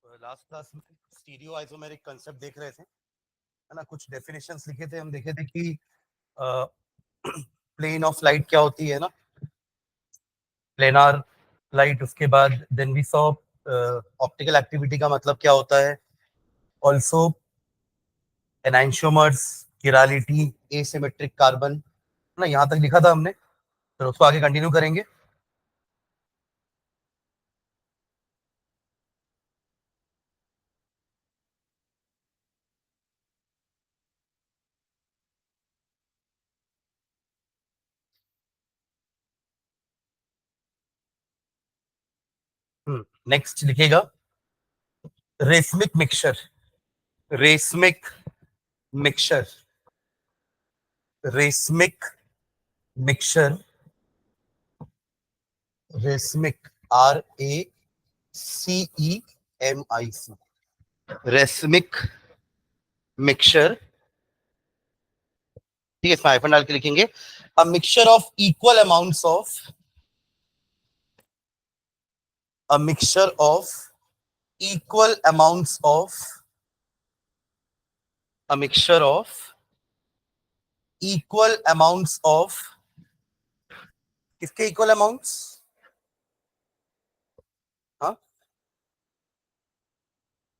Last class में stereo isomeric concept देख रहे थे, है ना। कुछ डेफिनेशंस लिखे थे, हम देखे थे कि प्लेन ऑफ लाइट क्या होती है ना, प्लेनार लाइट। उसके बाद then we saw optical activity का मतलब क्या होता है, also enantiomers, chirality, asymmetric carbon, ना। यहाँ तक लिखा था हमने, तो उसको आगे कंटिन्यू करेंगे। नेक्स्ट लिखेगा racemic mixture, racemic mixture, racemic mixture, racemic, RACEMIC, racemic mixture. ठीक है, इसमें हाइफन डाल के लिखेंगे a mixture of equal amounts of, a mixture of equal amounts of, a mixture of equal amounts of, किसके equal amounts, हाँ,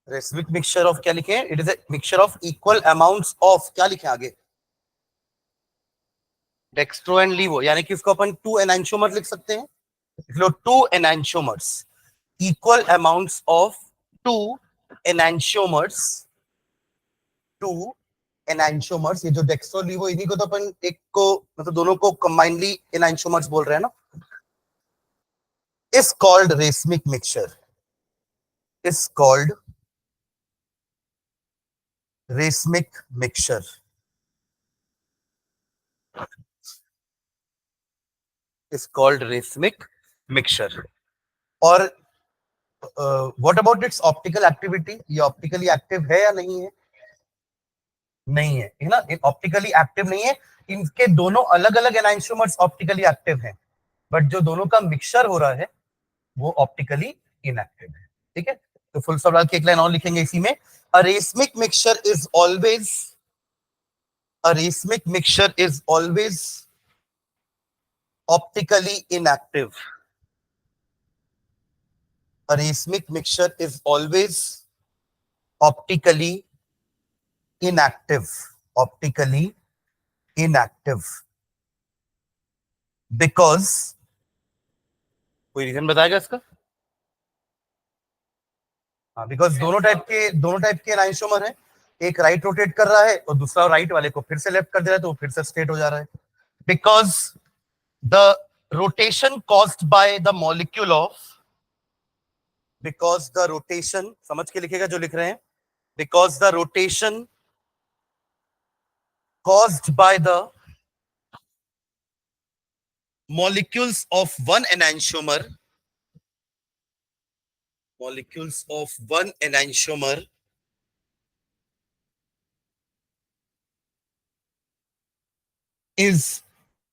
racemic mixture of क्या लिखे हैं, it is a mixture of equal amounts of, क्या लिखे आगे, dextro and लीवो, यानी कि इसको अपन 2 एनांशियोमर लिख सकते हैं। लो 2 enantiomers, equal amounts of 2 enantiomers, 2 enantiomers. ये जो डेक्स्ट्रो लीवो, इन्हीं को तो अपन एक को मतलब दोनों को कंबाइनली एनांशियोमर्स बोल रहे हैं ना, is called racemic mixture, is called racemic mixture, is called racemic mixture। और what about it's optical activity, ये ऑप्टिकली एक्टिव है या नहीं है, नहीं है ना, ऑप्टिकली एक्टिव नहीं है। इनके दोनों अलग अलग एनांशियोमर्स ऑप्टिकली एक्टिव हैं, बट जो दोनों का मिक्सचर हो रहा है वो ऑप्टिकली इनएक्टिव है। ठीक है, तो फुल स्टॉप डाल के एक लाइन और लिखेंगे इसी में, a racemic mixture is always, a racemic mixture is always optically inactive, a racemic mixture is always optically inactive, optically inactive, because, कोई रीजन बताएगा इसका, हाँ, बिकॉज दोनों टाइप के एनांशियोमर है, एक राइट रोटेट कर रहा है और दूसरा राइट वाले को फिर से लेफ्ट कर दे रहा है, तो वो फिर से स्ट्रेट हो जा रहा है। Because the rotation caused by the molecule of, because the rotation, समझ के लिखेगा जो लिख रहे हैं, because the rotation caused by the molecules of one enantiomer, molecules of one enantiomer is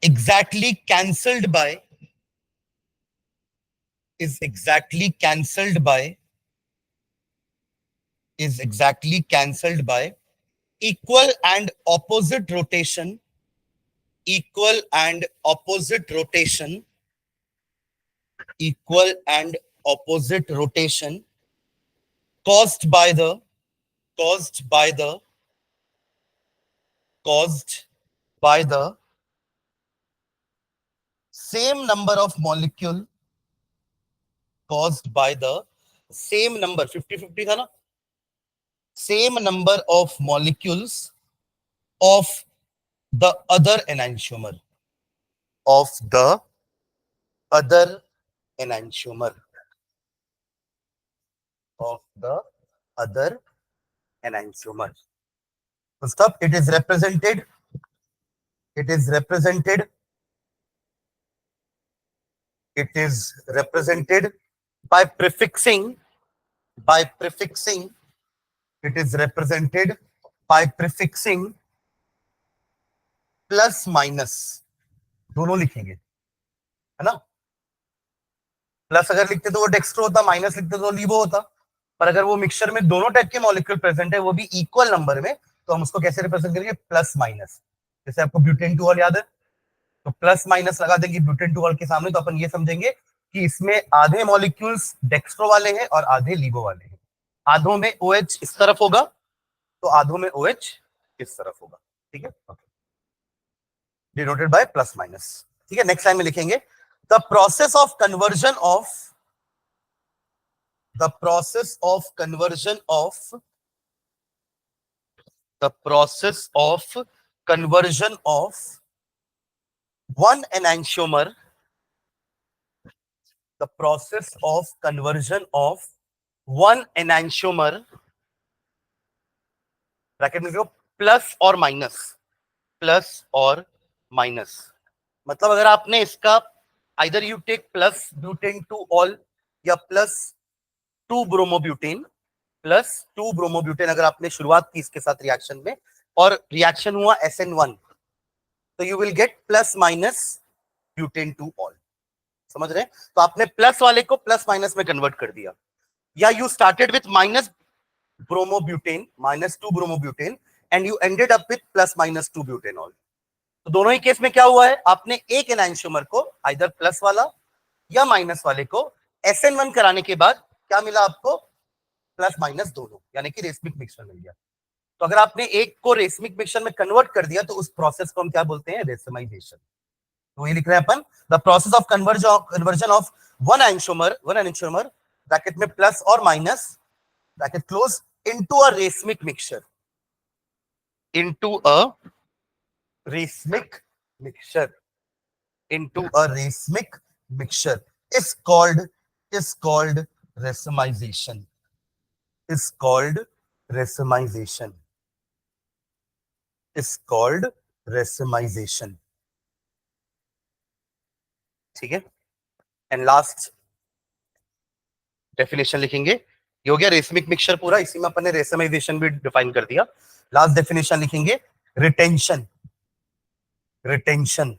exactly cancelled by, is exactly cancelled by, is exactly cancelled by equal and opposite rotation, equal and opposite rotation, equal and opposite rotation caused by the, caused by the, caused by the same number of molecule, caused by the same number, 50-50 था ना, same number of molecules of the other enantiomer, of the other enantiomer, of the other enantiomer. Stop. It is represented, it is represented, it is represented by prefixing, by prefixing, it is represented by prefixing plus minus, दोनों लिखेंगे, है ना। Plus अगर लिखते तो वो dextro होता, minus लिखते तो लीवो होता। पर अगर वो मिक्सचर में दोनों टाइप के मॉलिक्यूल प्रेजेंट है, वो भी इक्वल नंबर में, तो हम उसको कैसे रिप्रेजेंट करेंगे? Plus minus. जैसे आपको ब्यूटेन टू ऑल याद है, तो प्लस माइनस लगा देंगे ब्यूटेन टू ऑल के सामने, तो अपन ये समझेंगे कि इसमें आधे मॉलिक्यूल्स डेक्स्ट्रो वाले हैं और आधे लीवो वाले हैं। आधों में OH इस तरफ होगा, तो आधों में OH इस तरफ होगा। ठीक है, डिनोटेड बाय प्लस माइनस। ठीक है, नेक्स्ट लाइन में लिखेंगे the process of conversion of the process of conversion of the process of conversion of one enantiomer, the process of conversion of one enantiomer, bracket में plus और minus, plus और minus. मतलब अगर आपने इसका either you take plus butan two ol या plus 2 bromobutane, plus 2 bromobutane अगर आपने शुरुआत की इसके साथ रिएक्शन में और रिएक्शन हुआ SN1, तो you will gate plus minus butane two all. समझ रहे हैं? तो आपने प्लस वाले को प्लस माइनस में कन्वर्ट कर दिया, या you started with minus bromobutane, -2 bromobutane, and you ended up with plus minus 2 butanol. तो दोनों ही केस में क्या हुआ है? आपने एक एनाइंशोमर को आइदर प्लस वाला या माइनस वाले को SN1 कराने के बाद क्या मिला आपको? प्लस माइनस दोनों, यानी कि रेसमिक मिक्सचर मिल गया। तो अगर आपने एक को रेसमिक मिक्सचर में कन्वर्ट कर दिया, तो उस प्रोसेस को हम क्या बोलते हैं? रेसमाइजेशन। तो ये लिख रहे हैं अपन, the process of conversion of one enantiomer bracket में प्लस और minus bracket close into a racemic mixture, into a racemic mixture, into a racemic mixture is called racemization, is called racemization, is called racemization। ठीक है, and last definition लिखेंगे। ये हो गया racemic mixture पूरा, इसी में अपन ने रेसमाइजेशन भी डिफाइन कर दिया। लास्ट डेफिनेशन लिखेंगे रिटेंशन, रिटेंशन।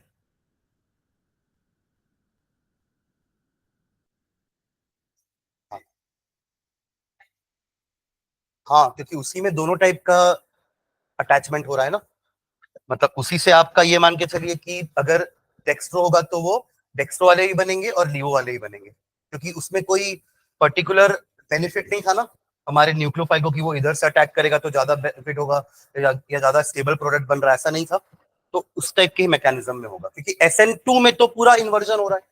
हाँ, क्योंकि उसी में दोनों टाइप का अटैचमेंट हो रहा है ना, मतलब उसी से आपका ये मान के चलिए कि अगर डेक्स्ट्रो होगा तो वो डेक्स्ट्रो वाले ही बनेंगे और लीवो वाले ही बनेंगे, क्योंकि उसमें कोई पर्टिकुलर बेनिफिट नहीं था ना हमारे न्यूक्लियोफाइल को कि वो इधर से अटैक करेगा तो ज्यादा बेनिफिट होगा या ज्यादा स्टेबल प्रोडक्ट बन रहा है, ऐसा नहीं था। तो उस टाइप के मैकेनिज्म में होगा, क्योंकि SN2 में तो पूरा इन्वर्जन हो रहा है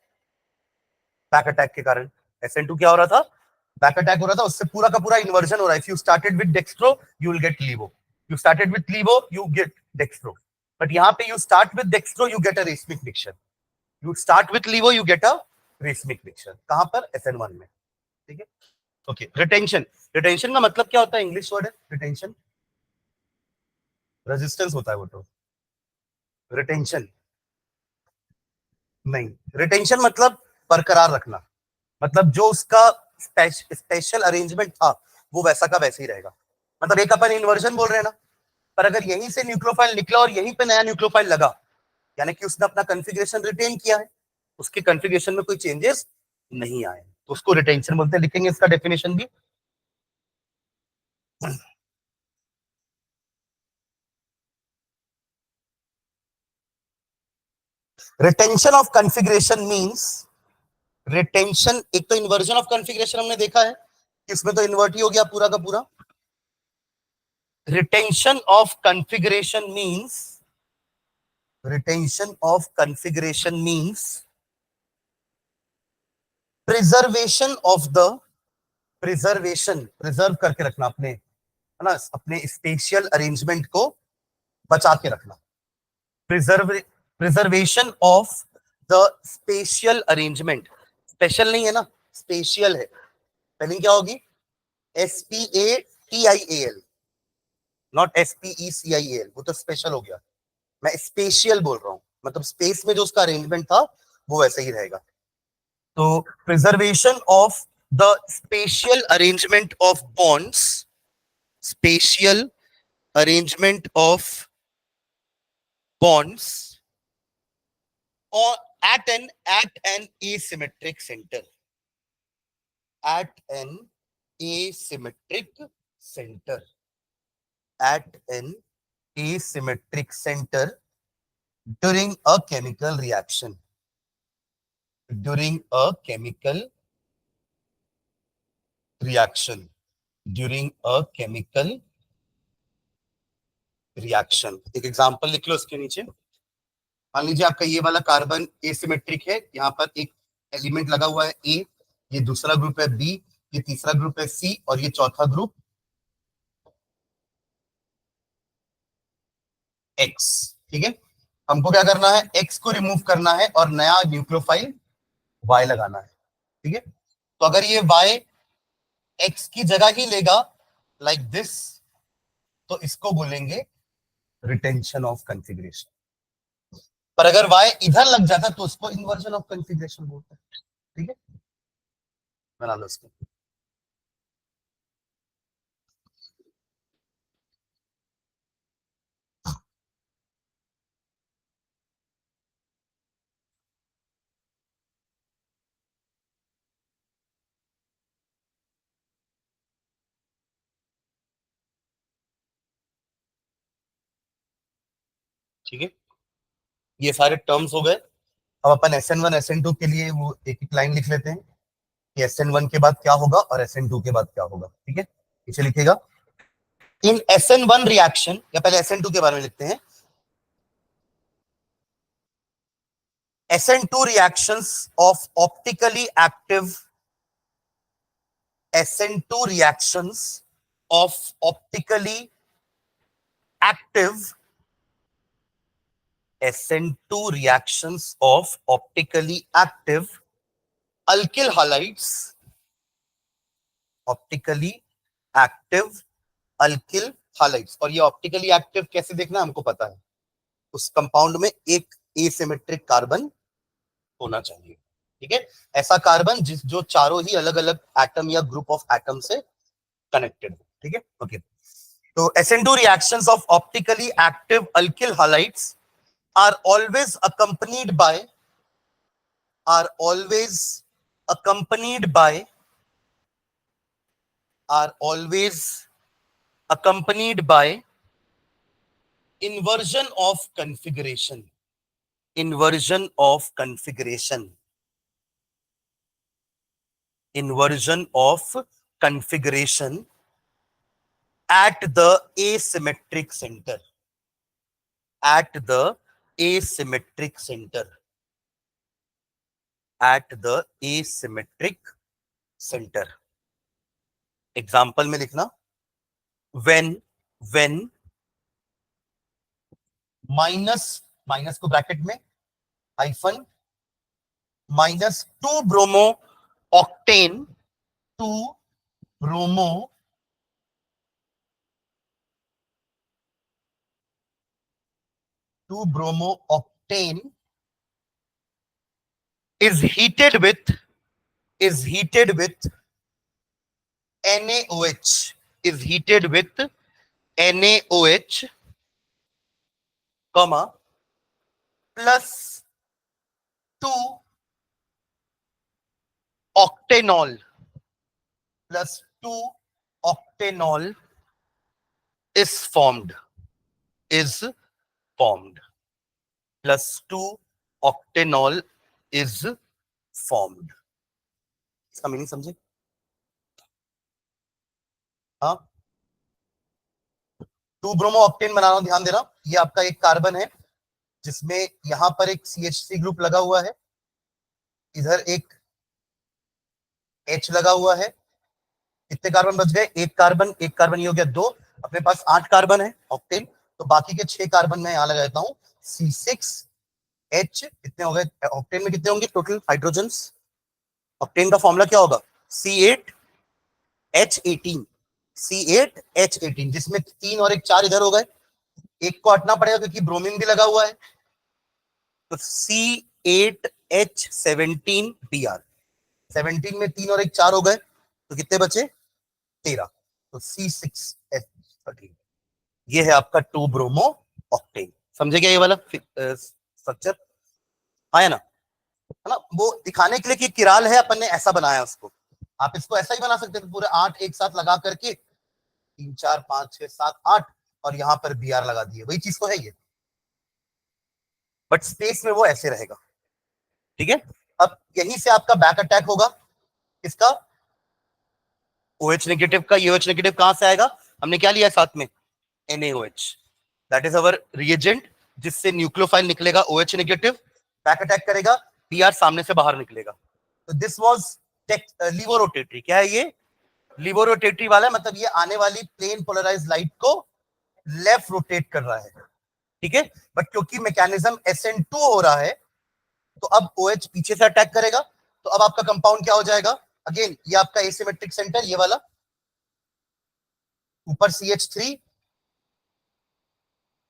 बैक अटैक के कारण। SN2 क्या हो रहा था? बैक अटैक हो रहा था, उससे पूरा का पूरा इन्वर्जन हो रहा है। If you started with dextro you will get laevo, you started with laevo you get dextro, but यहाँ पे you start with dextro you get a racemic mixture, you start with laevo you get a racemic mixture. कहां पर? SN1 में। ठीक है, okay. Retention, retention का मतलब क्या होता है? इंग्लिश वर्ड है रिटेंशन, रेजिस्टेंस होता है वो तो। रिटेंशन नहीं, रिटेंशन मतलब बरकरार रखना, मतलब जो उसका स्पेशल अरेंजमेंट था वो वैसा का वैसे ही रहेगा। मतलब एक अपन इन्वर्जन बोल रहे हैं ना, पर अगर यहीं से न्यूक्लियोफाइल निकला और यहीं पे नया न्यूक्लियोफाइल लगा, यानी कि उसने अपना कॉन्फ़िगरेशन रिटेन किया है, उसके कॉन्फ़िगरेशन में कोई चेंजेस नहीं आए, तो उसको रिटेंशन बोलते हैं। लिखेंगे इसका डेफिनेशन भी। Retention of configuration means, retention एक तो इन्वर्जन ऑफ कॉन्फ़िगरेशन हमने देखा है, इसमें तो इन्वर्ट ही हो गया पूरा का पूरा। Retention of configuration means, retention of configuration means preservation of the, preservation preserve करके रखना अपने, है ना, अपने स्पेशियल अरेंजमेंट को बचा के रखना। Preserve, preservation of the spatial arrangement, special नहीं है ना, स्पेशियल है, स्पेलिंग क्या होगी? SPATIAL, नॉट SPECIAL, वो तो स्पेशल हो गया। मैं स्पेशियल बोल रहा हूं, मतलब स्पेस में जो उसका अरेंजमेंट था वो वैसे ही रहेगा। तो preservation of the spatial arrangement of bonds, spatial arrangement of bonds or at an asymmetric center, at an asymmetric center, at an asymmetric center during a chemical reaction, during a chemical reaction, during a chemical reaction. एक example लिख लो इसके नीचे. मान लीजिए आपका ये वाला carbon asymmetric है, यहाँ पर एक एलिमेंट लगा हुआ है ए, ये दूसरा ग्रुप है बी, ये तीसरा ग्रुप है सी, और ये चौथा ग्रुप एक्स. ठीक है, हमको क्या करना है, एक्स को रिमूव करना है और नया न्यूक्लियोफाइल वाई लगाना है. ठीक है, तो अगर ये वाई एक्स की जगह ही लेगा लाइक दिस, तो इसको बोलेंगे रिटेंशन ऑफ कॉन्फ़िगरेशन. पर अगर वाई इधर लग जाता तो उसको इन्वर्जन ऑफ कॉन्फ़िगरेशन बोलते हैं. ठीक है, बना लो इसको. ठीक है, ये सारे टर्म्स हो गए. अब अपन SN1 SN2 के लिए वो एक एक लाइन लिख लेते हैं कि SN1 के बाद क्या होगा और SN2 के बाद क्या होगा. ठीक है, इसे लिखेगा इन SN1 रिएक्शन, या पहले SN2 के बारे में लिखते हैं. SN2 reactions of optically active, SN2 reactions of optically active, SN2 reactions of optically active alkyl halides, optically active alkyl halides. और ये ऑप्टिकली एक्टिव कैसे देखना हमको पता है, उस कंपाउंड में एक एसिमेट्रिक कार्बन होना चाहिए. ठीक है, ऐसा कार्बन जो चारों ही अलग अलग एटम या ग्रुप ऑफ एटम से कनेक्टेड है. ठीक है, ओके. तो SN2 reactions of optically active alkyl halides are always accompanied by, are always accompanied by, are always accompanied by inversion of configuration, inversion of configuration, inversion of configuration at the asymmetric center, at the asymmetric center, at the asymmetric center. Example में लिखना, when minus, minus को bracket में hyphen, -2 bromo octane, 2 bromo octane is heated with NaOH, is heated with NaOH, comma, plus 2 octanol, plus 2 octanol is formed, is formed, plus 2 octanol is formed. इसका meaning समझे? हाँ, 2 bromo octane बना रहा हूं, ध्यान देना. ये आपका एक कार्बन है जिसमें यहां पर एक CH3 ग्रुप लगा हुआ है, इधर एक H लगा हुआ है. कितने कार्बन बच गए? एक कार्बन ये हो गया 2. अपने पास 8 कार्बन है ऑक्टेन, तो बाकी के 6 कार्बन मैं यहां लगा देता हूं. C6H कितने हो गए? ऑक्टेन में कितने होंगे टोटल हाइड्रोजन्स? ऑक्टेन का फॉर्मूला क्या होगा? C8H18, C8H18, जिसमें 3 और 1 4 इधर हो गए. एक को हटना पड़ेगा क्योंकि ब्रोमीन भी लगा हुआ है, तो C8H17Br. 17 में 3 और 1 4 हो गए, तो कितने बचे? 13. तो C6H13. ये है आपका 2 ब्रोमो ऑक्टेन. समझे क्या ये वाला स्ट्रक्चर? आया ना? है ना? वो दिखाने के लिए कि किराल है, अपन ने ऐसा बनाया उसको. आप इसको ऐसा ही बना सकते थे, पूरे 8 एक साथ लगा करके 3 4 5 6 7 8 और यहां पर बी आर लगा दिए, वही चीज तो है ये, बट स्पेस में वो ऐसे रहेगा। ठीक है, अब यहीं से आपका बैक अटैक होगा इसका OH नेगेटिव का। ये OH नेगेटिव कहां से आएगा, हमने क्या लिया साथ में, NaOH, that is our reagent, जिससे न्यूक्लियोफाइल निकलेगा OH नेगेटिव, बैक अटैक करेगा, Br सामने से बाहर निकलेगा। तो दिस वाज लिवोरोटेटरी। क्या है ये, लिवोरोटेटरी वाला, मतलब ये आने वाली प्लेन पोलराइज लाइट को लेफ्ट रोटेट कर रहा है। ठीक है, बट क्योंकि मैकेनिज्म SN2 हो रहा है तो अब OH पीछे से अटैक करेगा, तो अब आपका कंपाउंड क्या हो जाएगा, अगेन ये आपका एसिमेट्रिक सेंटर, ये वाला ऊपर CH3,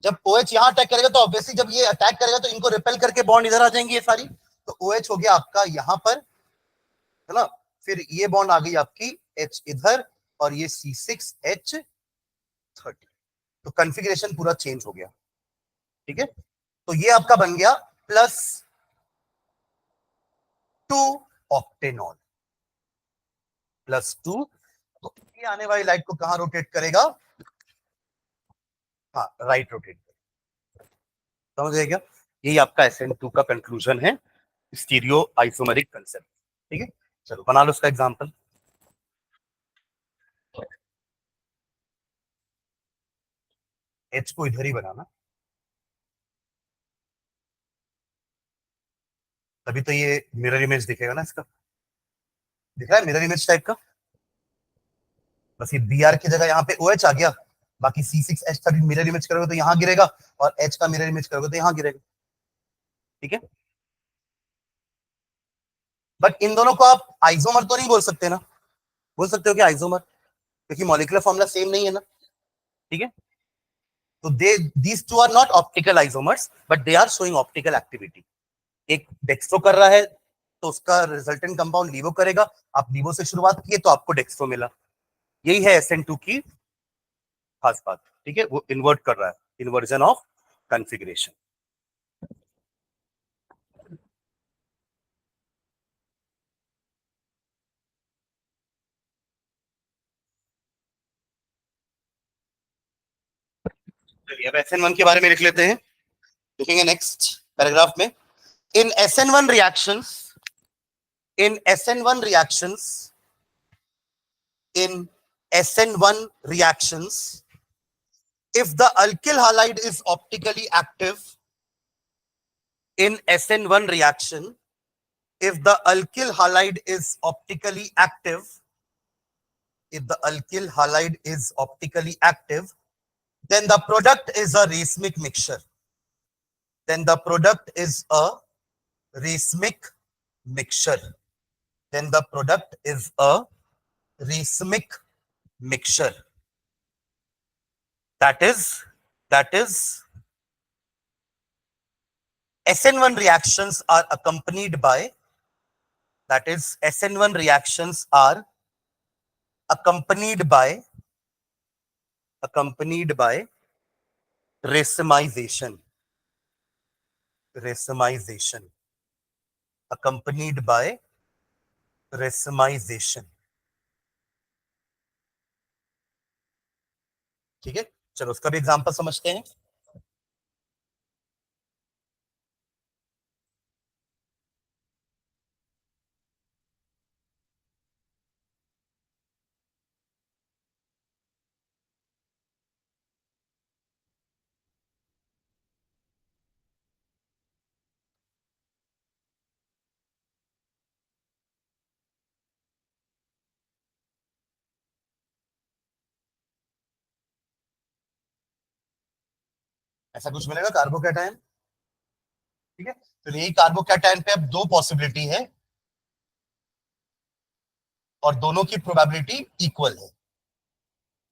जब OH यहां अटैक करेगा तो ऑब्वियसली जब ये अटैक करेगा तो इनको रिपेल करके बॉन्ड इधर आ जाएंगी ये सारी, तो OH हो गया आपका यहां पर, है ना, फिर ये बॉन्ड आ गई आपकी H इधर और ये C6H30, तो कॉन्फ़िगरेशन पूरा चेंज हो गया। ठीक है, तो ये आपका बन गया +2 ऑक्टेनॉल, +2, तो ये आने वाली लाइट को कहां रोटेट करेगा, हाँ राइट रोटेट, समझ गए क्या, यही आपका SN2 का कंक्लूजन है स्टीरियो आइसोमेरिक कंसेप्ट। ठीक है, चलो बना लो उसका एग्जांपल। H को इधर ही बनाना, तभी तो ये मिरर इमेज दिखेगा ना इसका, दिख रहा है मिरर इमेज टाइप का, बस ये Br की जगह यहाँ पे OH आ गया, बाकी C6H30 मिरर इमेज करोगे तो यहाँ गिरेगा और H का मिरर इमेज करोगे तो यहाँ गिरेगा। ठीक है, बट इन दोनों को आप आइसोमर तो नहीं बोल सकते ना, बोल सकते हो कि आइसोमर, क्योंकि मॉलिक्यूलर फॉर्मूला सेम नहीं है ना। ठीक है, तो they these two are not optical isomers but they are showing optical activity. एक डेक्स्ट्रो कर रहा है तो उसका रिजल्टेंट कंपाउंड लीवो करेगा, आप लीवो से शुरुआत किए तो आपको डेक्स्ट्रो मिला, यही है SN2 की खास बात। ठीक है, वो इन्वर्ट कर रहा है, इन्वर्जन ऑफ कॉन्फ़िगरेशन। चलिए अब SN1 के बारे में लिख लेते हैं, लिखेंगे नेक्स्ट पैराग्राफ में, इन SN1 reactions, in SN1 reactions, in SN1 reactions, if the alkyl halide is optically active, in SN1 reaction, if the alkyl halide is optically active, if the alkyl halide is optically active, then the product is a racemic mixture. Then the product is a racemic mixture. Then the product is a racemic mixture. That is SN1 reactions are accompanied by, that is SN1 reactions are accompanied by racemization, racemization, accompanied by racemization. ठीक है, चलो उसका भी example समझते हैं। ऐसा कुछ मिलेगा कार्बोकैटायन। ठीक है, तो यही कार्बोकैटायन पे अब दो पॉसिबिलिटी है और दोनों की प्रोबेबिलिटी इक्वल है,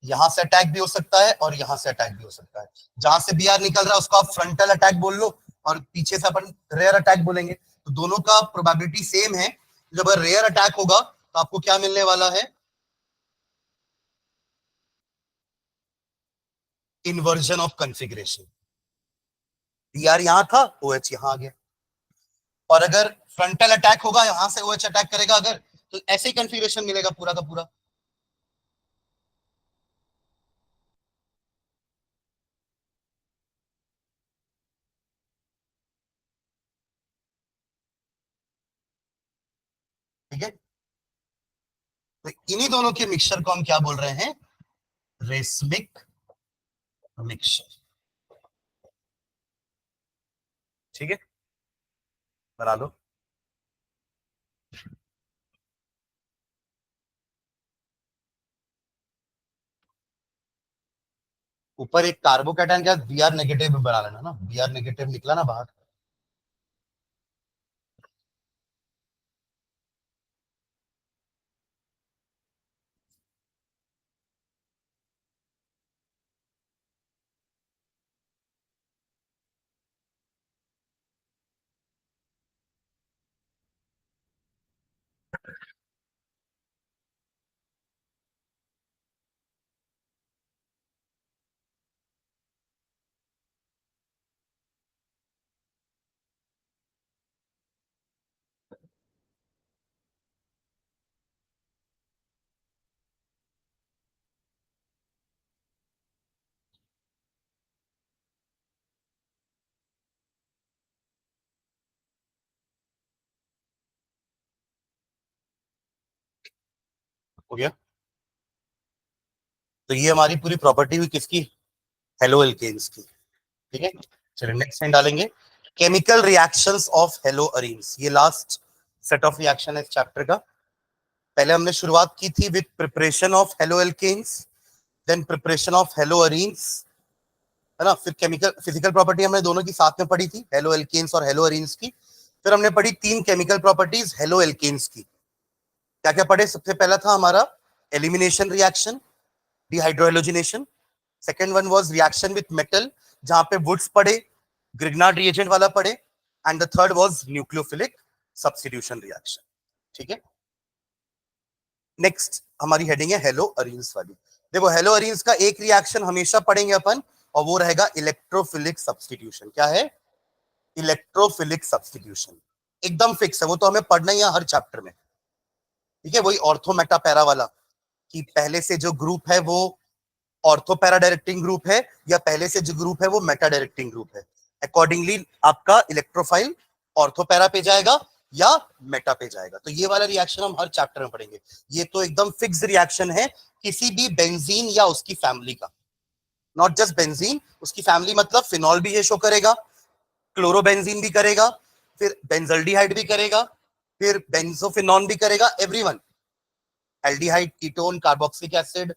यहां से अटैक भी हो सकता है और यहां से अटैक भी हो सकता है। जहां से Br निकल रहा है उसको आप फ्रंटल अटैक बोल लो और पीछे से अपन रेयर अटैक बोलेंगे, तो दोनों का प्रोबेबिलिटी सेम है। जब रेयर अटैक होगा तो आपको क्या मिलने वाला है, इन्वर्जन ऑफ कॉन्फ़िगरेशन। Br यहां था, OH यहां आ गया, और अगर फ्रंटल अटैक होगा, यहां से OH अटैक करेगा अगर, तो ऐसे ही कन्फिग्रेशन मिलेगा पूरा का पूरा। ठीक है, तो इन्हीं दोनों के मिक्सचर को हम क्या बोल रहे हैं, रेसमिक मिक्सचर। ठीक है, बना लो। ऊपर एक कार्बोकैटायन का बी आर नेगेटिव बना लेना ना, बी आर नेगेटिव निकला ना बाहर। हो गया, तो ये हमारी पूरी प्रॉपर्टी हुई किसकी, हेलो एल्केन्स की। ठीक है, चलिए नेक्स्ट लाइन डालेंगे, chemical reactions of halo arenes. ये लास्ट सेट ऑफ रिएक्शन है इस चैप्टर का। पहले हमने शुरुआत की थी with preparation of halo alkanes, then preparation of halo arenes, है ना। फिर केमिकल फिजिकल प्रॉपर्टी हमने दोनों की साथ में पढ़ी थी, हेलो एल्केन्स और हेलो अरीन्स की। फिर हमने पढ़ी तीन केमिकल प्रॉपर्टीज हेलो एल्केन्स की। क्या क्या पढ़े, सबसे पहला था हमारा elimination reaction, dehydrohalogenation. Second one was reaction with metal, जहां पे वुड्स पढ़े, ग्रिग्नार्ड रिएजेंट वाला पढ़े, and the third was nucleophilic substitution reaction. ठीक है, नेक्स्ट हमारी हेडिंग है हेलो अरीन्स वाली। देखो हेलो अरीन्स का एक रिएक्शन हमेशा पढ़ेंगे अपन, और वो रहेगा इलेक्ट्रोफिलिक सब्स्टिट्यूशन। क्या है, इलेक्ट्रोफिलिक सब्स्टिट्यूशन। एकदम फिक्स है, वो तो हमें पढ़ना ही है हर चैप्टर में। ठीक है, वही ऑर्थो मेटा पैरा वाला, कि पहले से जो ग्रुप है वो ऑर्थो पैरा डायरेक्टिंग ग्रुप है, या पहले से जो ग्रुप है वो मेटा डायरेक्टिंग ग्रुप है। अकॉर्डिंगली आपका इलेक्ट्रोफाइल ऑर्थो पैरा पे जाएगा या मेटा पे जाएगा। तो ये वाला रिएक्शन हम हर चैप्टर में पढ़ेंगे। ये तो एकदम फिक्स रिएक्शन है किसी भी बेंजीन या उसकी फैमिली का। नॉट जस्ट बेंजीन, उसकी फैमिली मतलब फिनॉल भी ये शो करेगा, क्लोरोबेंजीन भी करेगा, फिर बेंजल्डिहाइड भी करेगा, फिर बेंजोफिनॉन भी करेगा, everyone, aldehyde, ketone, carboxylic acid,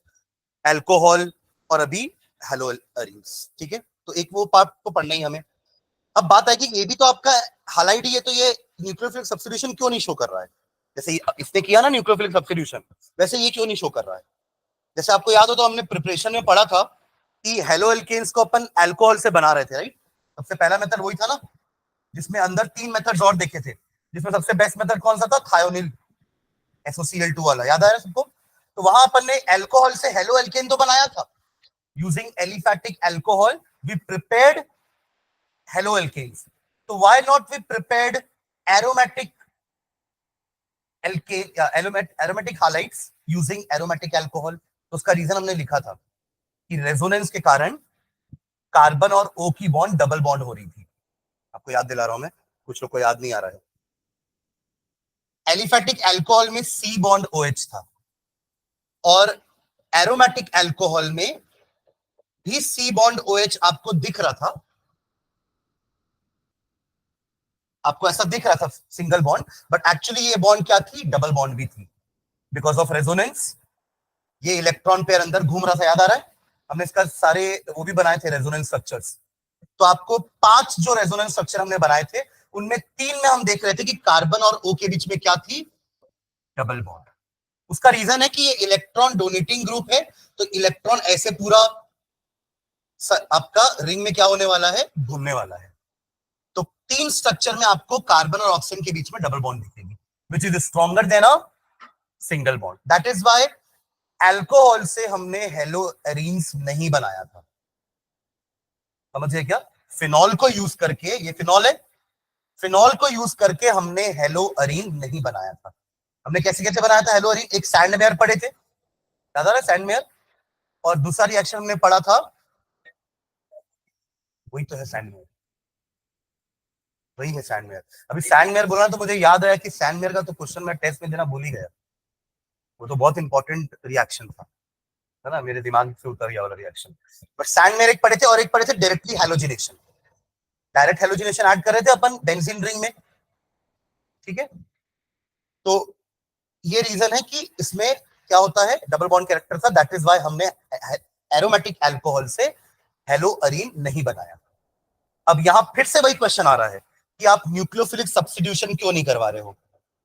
alcohol, और अभी हेलो अरीन्स। ठीक है, तो एक वो पार्ट तो पढ़ना ही हमें। अब बात है कि ये भी तो आपका हालाइट ही है, तो ये न्यूक्लियोफिलिक सब्स्टिट्यूशन क्यों नहीं शो कर रहा है, जैसे इसने किया ना न्यूक्लियोफिलिक सब्स्टिट्यूशन, वैसे ये क्यों नहीं शो कर रहा है। जैसे आपको याद हो तो हमने प्रिपरेशन में पढ़ा था कि हेलो एल्केन्स को अपन अल्कोहल से बना रहे थे, राइट। सबसे पहला मेथड वही था ना, जिसमें अंदर तीन मेथड्स और देखे थे, जिसमें सबसे बेस्ट मेथड कौन सा था, थायोनिल SOCl2 वाला, याद आया सबको। तो वहां अपन ने अल्कोहल से हेलो एल्केन तो बनाया था, using aliphatic alcohol we prepared halo alkanes. तो why not we prepared aromatic alkane, aromatic halides using aromatic alcohol. तो उसका रीजन हमने लिखा था कि रेजोनेंस के कारण कार्बन और O की बॉन्ड डबल बॉन्ड हो रही थी। आपको याद दिला रहा हूं मैं, कुछ लोग को याद नहीं आ रहा है। एलिफैटिक अल्कोहल में C बॉन्ड OH था, और एरोमेटिक अल्कोहल में भी C बॉन्ड OH आपको दिख रहा था, आपको ऐसा दिख रहा था सिंगल बॉन्ड, बट एक्चुअली ये बॉन्ड क्या थी, डबल बॉन्ड भी थी। बिकॉज ऑफ रेजोनेंस ये इलेक्ट्रॉन पेयर अंदर घूम रहा था, याद आ रहा है, हमने इसका सारे वो भी बनाए थे रेजोनेंस स्ट्रक्चर्स। तो आपको 5 जो रेजोनेंस स्ट्रक्चर हमने बनाए थे, उनमें 3 में हम देख रहे थे कि कार्बन और O के बीच में क्या थी, डबल बॉन्ड। उसका रीजन है कि ये इलेक्ट्रॉन डोनेटिंग ग्रुप है, तो इलेक्ट्रॉन ऐसे पूरा आपका रिंग में क्या होने वाला है, घूमने वाला है। तो 3 स्ट्रक्चर में आपको कार्बन और ऑक्सीजन के बीच में डबल बॉन्ड दिखेगी, which is stronger than a single bond. That is why alcohol से हमने हेलो एरीन्स नहीं बनाया था, समझिए क्या। फिनॉल को यूज करके, ये फिनॉल है, फिनॉल को यूज करके हमने हेलो अरीन नहीं बनाया था। हमने कैसे कैसे बनाया था हेलो अरीन, एक सैंडमेयर पढ़े थे, याद आ रहा है सैंडमेयर, और दूसरा रिएक्शन हमने पढ़ा था, वही तो है सैंडमेयर, वही है सैंडमेयर। अभी सैंडमेयर बोला तो मुझे याद आया कि सैंडमेयर का तो क्वेश्चन मैं टेस्ट में देना भूल ही गया, वो तो बहुत इंपॉर्टेंट रिएक्शन था, है ना, मेरे दिमाग से उतर गया वाला रिएक्शन। बट सैंडमेयर एक पढ़े थे, और एक पढ़े थे directly halogenation, direct halogenation add कर रहे थे अपन बेंजीन रिंग में, ठीक है। तो ये रीजन है कि इसमें क्या होता है, डबल बॉन्ड कैरेक्टर था, दैट इज व्हाई हमने एरोमेटिक अल्कोहल से हेलो अरीन नहीं बनाया। अब यहां फिर से वही क्वेश्चन आ रहा है कि आप न्यूक्लियोफिलिक सब्स्टिट्यूशन क्यों नहीं करवा रहे हो।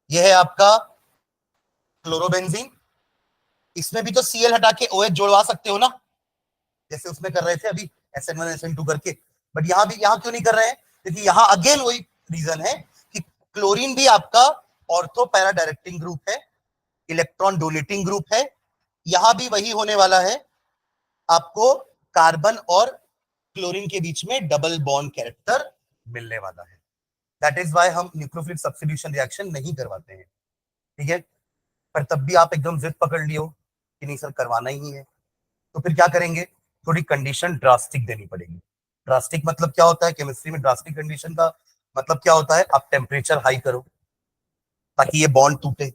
यह है आपका क्लोरोबेंजीन, इसमें भी तो Cl हटा के OH जोड़वा सकते हो ना, जैसे उसमें कर रहे थे अभी SN1 SN2 करके, बट यहां क्यों नहीं कर रहे हैं, क्योंकि यहां अगेन वही रीजन है कि क्लोरीन भी आपका ऑर्थो पैरा डायरेक्टिंग ग्रुप है, इलेक्ट्रॉन डोनेटिंग ग्रुप है, यहां भी वही होने वाला है, आपको कार्बन और क्लोरीन के बीच में डबल बॉन्ड कैरेक्टर मिलने वाला है। दैट इज व्हाई हम न्यूक्लियोफिलिक सब्स्टिट्यूशन रिएक्शन नहीं करवाते हैं, ठीक है। पर तब भी आप एकदम जिद पकड़ लियो कि नहीं सर करवाना ही है, तो फिर क्या करेंगे, थोड़ी कंडीशन ड्रास्टिक देनी पड़ेगी। ड्रास्टिक मतलब क्या होता है केमिस्ट्री में, ड्रास्टिक कंडीशन का मतलब क्या होता है, आप टेम्परेचर हाई करो ताकि ये बॉन्ड टूटे,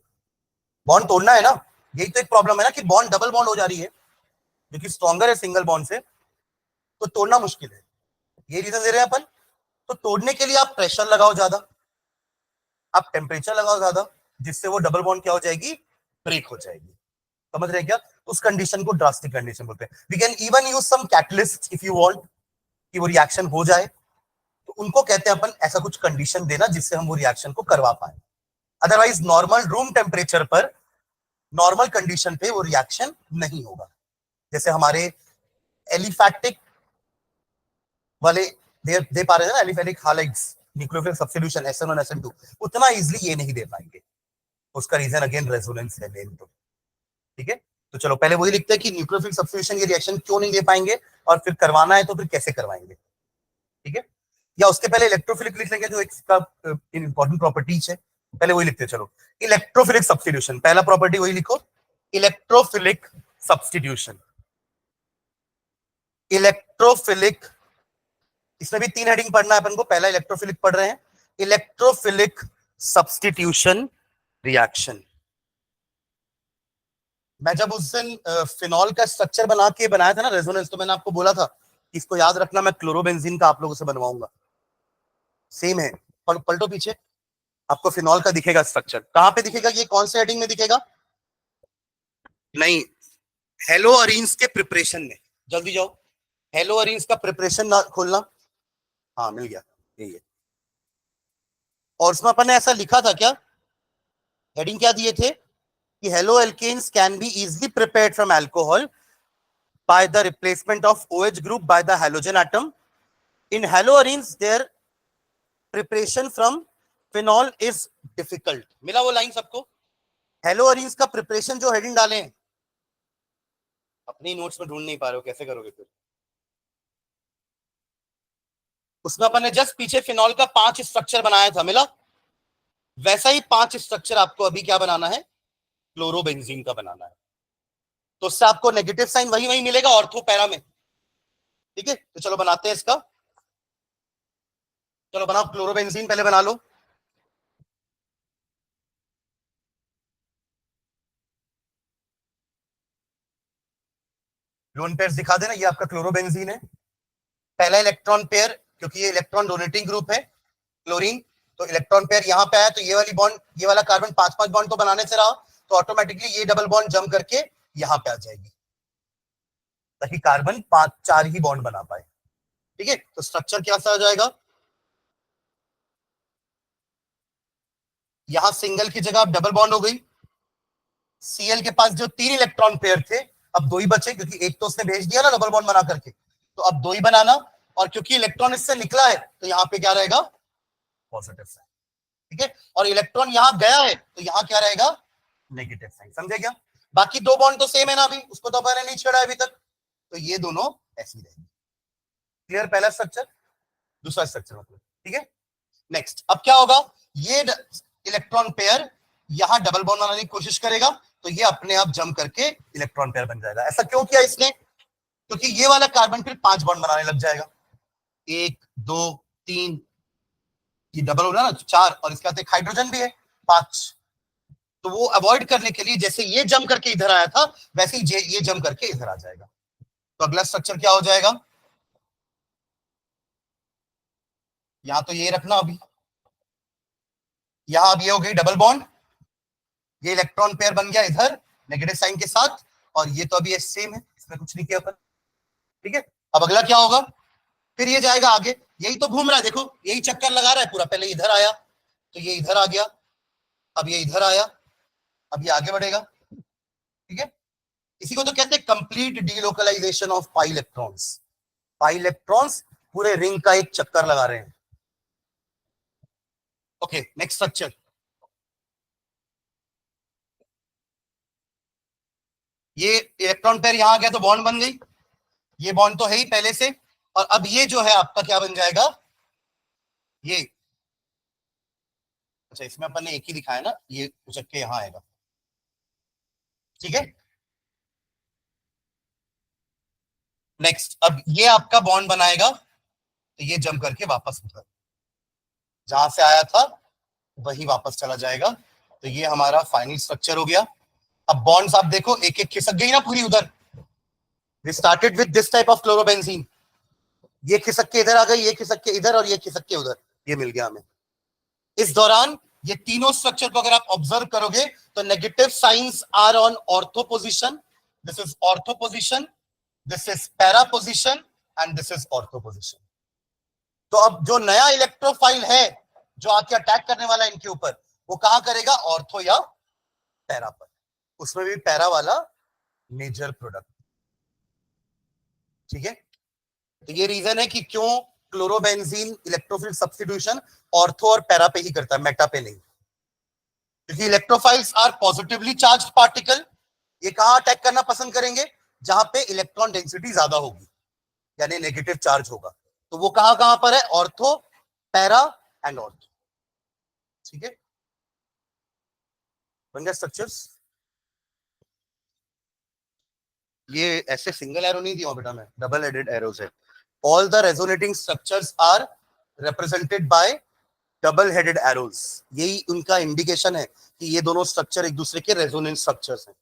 बॉन्ड तोड़ना है ना, यही तो एक प्रॉब्लम है ना कि बॉन्ड डबल बॉन्ड हो जा रही है जो कि स्ट्रॉन्गर है सिंगल बॉन्ड से, तो तोड़ना मुश्किल है, ये रीजन दे रहे हैं अपन। तो तोड़ने के लिए आप प्रेशर लगाओ ज्यादा, आप टेम्परेचर लगाओ ज्यादा, जिससे वो डबल बॉन्ड क्या हो जाएगी, ब्रेक हो जाएगी, समझ रहे हैं क्या, उस कंडीशन को ड्रास्टिक कंडीशन बोलते हैं। We can even use some catalyst if you want कि वो रिएक्शन हो जाए, तो उनको कहते हैं अपन ऐसा कुछ कंडीशन देना जिससे हम वो रिएक्शन को करवा पाए। अदरवाइज नॉर्मल रूम टेम्परेचर पर नॉर्मल कंडीशन पे वो रिएक्शन नहीं होगा। जैसे हमारे एलिफैटिक वाले दे पा रहे हैं ना, aliphatic हालाइड्स nucleophilic substitution SN1 SN2, उतना इजीली ये नहीं दे पाएंगे, उसका रीजन अगेन रेजोनेंस है मेन, तो ठीक है। तो चलो पहले वही लिखते हैं कि न्यूक्लियोफिलिक सब्स्टिट्यूशन ये रिएक्शन क्यों नहीं दे पाएंगे, और फिर करवाना है तो फिर कैसे करवाएंगे, ठीक है। या उसके पहले इलेक्ट्रोफिलिक लिख लेंगे जो इसका इंपॉर्टेंट प्रॉपर्टीज है, पहले वही लिखते हैं। चलो इलेक्ट्रोफिलिक सब्स्टिट्यूशन, पहला प्रॉपर्टी वही लिखो, इलेक्ट्रोफिलिक सब्स्टिट्यूशन, इलेक्ट्रोफिलिक, इसमें भी 3 हेडिंग पढ़ना है अपन को, पहला इलेक्ट्रोफिलिक पढ़ रहे हैं, इलेक्ट्रोफिलिक सब्स्टिट्यूशन रिएक्शन। मैं जब उस दिन फिनॉल का स्ट्रक्चर बना के बनाया था ना रेजोनेंस, तो मैंने आपको बोला था कि इसको याद रखना, मैं क्लोरोबेंजीन का आप लोगों से बनवाऊंगा, सेम है, पलटो पीछे, आपको फिनॉल का दिखेगा स्ट्रक्चर, कहां पे दिखेगा, ये कौन से हेडिंग में दिखेगा, नहीं हेलो अरीन्स के प्रिपरेशन में, जल्दी जाओ, हेलो अरीन्स का प्रिपरेशन ना खोलना, हाँ मिल गया, यही है। और उसमें अपन ने ऐसा लिखा था क्या, हेडिंग क्या दिए थे कि halo alkanes can be easily prepared from alcohol by the replacement of OH group by the halogen atom. In haloarenes, their preparation from phenol is difficult. मिला वो लाइन सबको, हेलोअरीन्स का प्रिपरेशन जो हेडिंग डाले हैं, अपनी नोट्स में ढूंढ नहीं पा रहे हो, कैसे करोगे फिर, उसमें अपन ने जस्ट पीछे फिनॉल का 5 स्ट्रक्चर बनाया था, मिला, वैसा ही 5 स्ट्रक्चर आपको अभी क्या बनाना है, क्लोरोबेंजीन का बनाना है, तो उससे आपको नेगेटिव साइन वही वही मिलेगा ऑर्थो पैरा में, ठीक है। तो चलो बनाते हैं इसका, चलो बनाओ क्लोरोबेंजीन, पहले बना लो, लोन पेयर दिखा देना, ये आपका क्लोरोबेंजीन है, पहला इलेक्ट्रॉन पेयर, क्योंकि ये इलेक्ट्रॉन डोनेटिंग ग्रुप है क्लोरीन, तो इलेक्ट्रॉन पेयर यहां पे आया, तो ये वाली बॉन्ड, ये वाला कार्बन 5-5 बॉन्ड तो बनाने से रहा, तो ऑटोमेटिकली ये डबल बॉन्ड जम करके यहां पे आ जाएगी, ताकि कार्बन 5-4 ही बॉन्ड बना पाए, ठीक है। तो स्ट्रक्चर क्या सा आ जाएगा, यहां सिंगल की जगह डबल बॉन्ड हो गई, Cl के पास जो 3 इलेक्ट्रॉन पेयर थे अब 2 ही बचे, क्योंकि एक तो उसने भेज दिया ना डबल बॉन्ड बना करके, तो अब 2 ही बनाना, और क्योंकि इलेक्ट्रॉन इससे निकला है तो यहाँ पे क्या रहेगा, पॉजिटिव साइन, ठीक है। और इलेक्ट्रॉन यहां गया है तो यहां क्या रहेगा, नेगेटिव साइन, समझे क्या। बाकी 2 बॉन्ड तो सेम है ना अभी, उसको तो मैंने नहीं छेड़ा अभी तक, तो ये दोनों ऐसी रहेंगे, क्लियर, पहला स्ट्रक्चर, दूसरा स्ट्रक्चर मतलब, ठीक है। नेक्स्ट अब क्या होगा, ये इलेक्ट्रॉन पेयर यहां डबल बॉन्ड बनाने की कोशिश करेगा तो ये अपने आप जम करके इलेक्ट्रॉन पेयर बन जाएगा। ऐसा क्यों किया इसने? क्योंकि ये वाला कार्बन फिर 5 बॉन्ड बनाने लग जाएगा, 1 2 3, ये डबल हो रहा ना 4, और इसके साथ एक हाइड्रोजन भी है 5। तो वो अवॉइड करने के लिए जैसे ये जम करके इधर आया था वैसे ही ये जम करके इधर आ जाएगा। तो अगला स्ट्रक्चर क्या हो जाएगा? यहां तो ये रखना, अभी यहां अब ये हो गई डबल बॉन्ड, ये इलेक्ट्रॉन पेयर बन गया इधर नेगेटिव साइन के साथ, और ये तो अभी सेम है, इसमें कुछ नहीं किया अपन। ठीक है, अब अगला क्या होगा? फिर ये जाएगा आगे, यही तो घूम रहा है, देखो यही चक्कर लगा रहा है पूरा। पहले इधर आया तो ये इधर आ गया, अब ये इधर आया, अब ये आगे बढ़ेगा। ठीक है, इसी को तो कहते हैं complete delocalization of pi electrons. Pi electrons पूरे रिंग का एक चक्कर लगा रहे हैं। ओके, नेक्स्ट स्ट्रक्चर, ये इलेक्ट्रॉन पेयर यहां आ गया तो बॉन्ड बन गई, ये बॉन्ड तो है ही पहले से, और अब ये जो है आपका क्या बन जाएगा? ये, अच्छा इसमें अपन ने एक ही दिखाया ना, ये उचक के यहां आएगा। ठीक है, नेक्स्ट, अब ये आपका बॉन्ड बनाएगा तो ये जम करके वापस उधर जहां से आया था वही वापस चला जाएगा। तो ये हमारा फाइनल स्ट्रक्चर हो गया। अब बॉन्ड्स आप देखो एक एक खिसक गई ना पूरी उधर। We started with this type of chlorobenzene, ये खिसक के इधर आ गई, ये खिसक के इधर, और ये खिसक के उधर, ये मिल गया हमें। इस दौरान ये तीनों स्ट्रक्चर को अगर आप ऑब्जर्व करोगे तो negative signs are on ortho position, this is ortho position, this is para position, and this is ortho position. तो अब जो नया इलेक्ट्रोफाइल है जो आके अटैक करने वाला है इनके ऊपर, वो कहां करेगा? ऑर्थो या पैरा पर। उसमें भी पैरा वाला मेजर प्रोडक्ट। ठीक है, तो ये रीजन है कि क्यों क्लोरोबेंजीन इलेक्ट्रोफिल सब्स्टिट्यूशन ऑर्थो और पैरा पे ही करता है, मेटा पे नहीं। क्योंकि electrophiles are positively charged particle, ये कहां अटैक करना पसंद करेंगे? जहां पे इलेक्ट्रॉन डेंसिटी ज्यादा होगी, यानी नेगेटिव चार्ज होगा। तो वो कहां कहां पर है? Ortho, para and ortho. ठीक है, बन गया स्ट्रक्चर्स। ये ऐसे सिंगल एरो नहीं दिया बेटा, मैं डबल हेडेड एरोज है। All the resonating structures are represented by double headed arrows. यही उनका इंडिकेशन है कि ये दोनों स्ट्रक्चर एक दूसरे के रेजोनेंस स्ट्रक्चर्स हैं।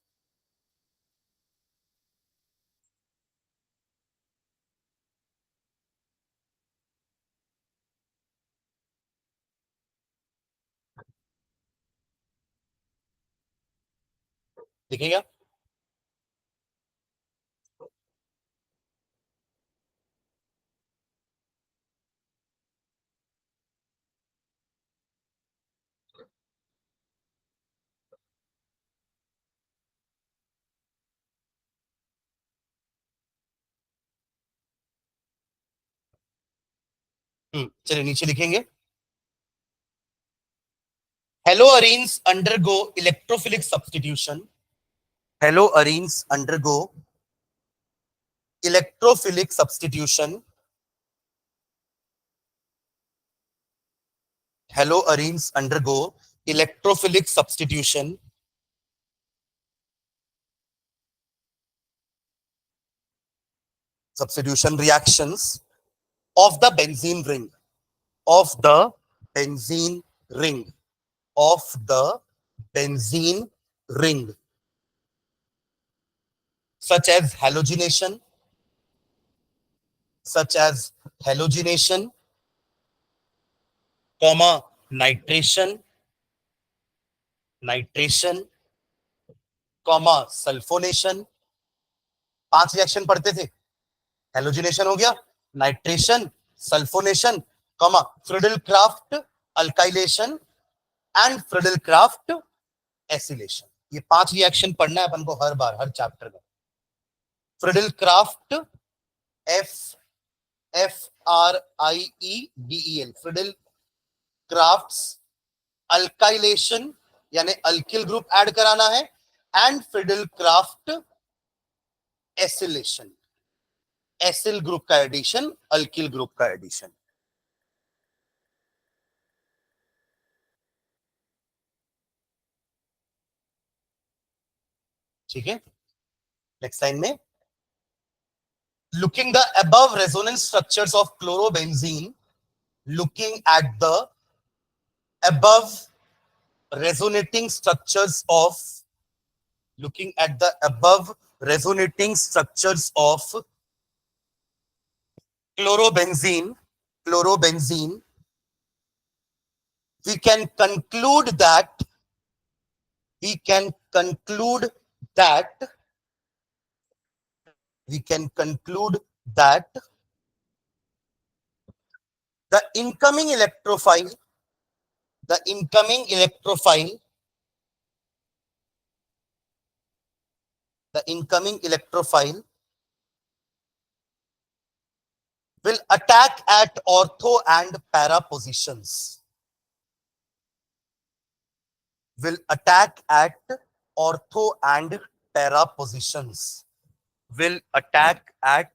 दिखेगा? चलिए नीचे लिखेंगे। Haloarenes undergo electrophilic substitution. Haloarenes undergo electrophilic substitution. Haloarenes undergo electrophilic substitution. Substitution reactions of the benzene ring. Of the benzene ring. Of the benzene ring. Such as halogenation. Such as halogenation, comma, nitration, nitration, comma, sulphonation. 5 reaction पढ़ते थे, halogenation हो गया, nitration, sulphonation, comma, Friedel Crafts alkylation and Friedel Crafts acylation. ये 5 reaction पढ़ना है अपन को हर बार, हर चैप्टर में। Friedel Crafts, F F R I E D E L, Friedel Crafts, alkylation यानी अल्किल ग्रुप ऐड कराना है, and Friedel Crafts acylation, acyl group का एडिशन, अल्किल ग्रुप का एडिशन। ठीक है, नेक्स्ट लाइन में looking the above resonance structures of chlorobenzene, looking at the above resonating structures of looking at the above resonating structures of chlorobenzene, we can conclude that we can conclude that the incoming electrophile will attack at ortho and para positions. Will attack at ortho and para positions. Will attack at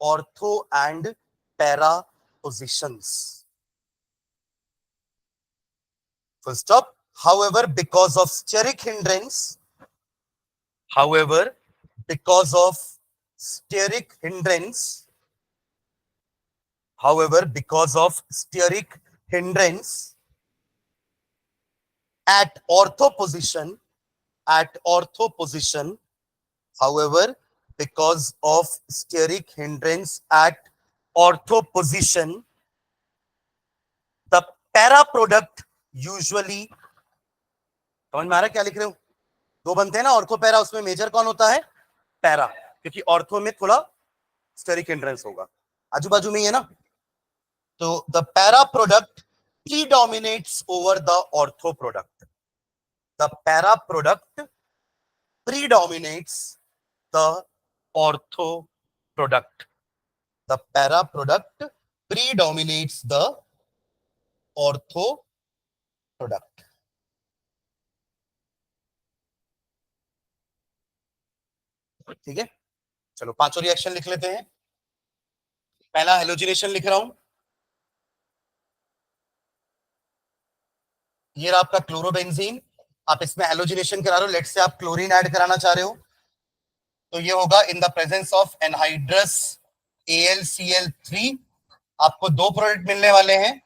ortho and para positions. Full stop. However, because of steric hindrance, at ortho position, however, because of steric hindrance at ortho position, the para product usually, समझ में आ रहा है क्या लिख रहे हो? दो बनते हैं ना ऑर्थो पैरा, उसमें मेजर कौन होता है? पैरा, क्योंकि ऑर्थो में थोड़ा स्टेरिक हिंड्रेंस होगा, आजू बाजू में ही है ना. तो the para product predominates over the ortho product. The para product predominates the ortho product. The para product predominates the ortho product. ठीक है, चलो पांचों रिएक्शन लिख लेते हैं. पहला हेलोजिनेशन लिख रहा हूं. ये रहा आपका क्लोरोबेंजीन, आप इसमें हेलोजिनेशन करा रहे हो. लेट से आप क्लोरीन ऐड कराना चाह रहे हो, तो ये होगा इन the presence of anhydrous AlCl3. आपको दो प्रोडक्ट मिलने वाले हैं,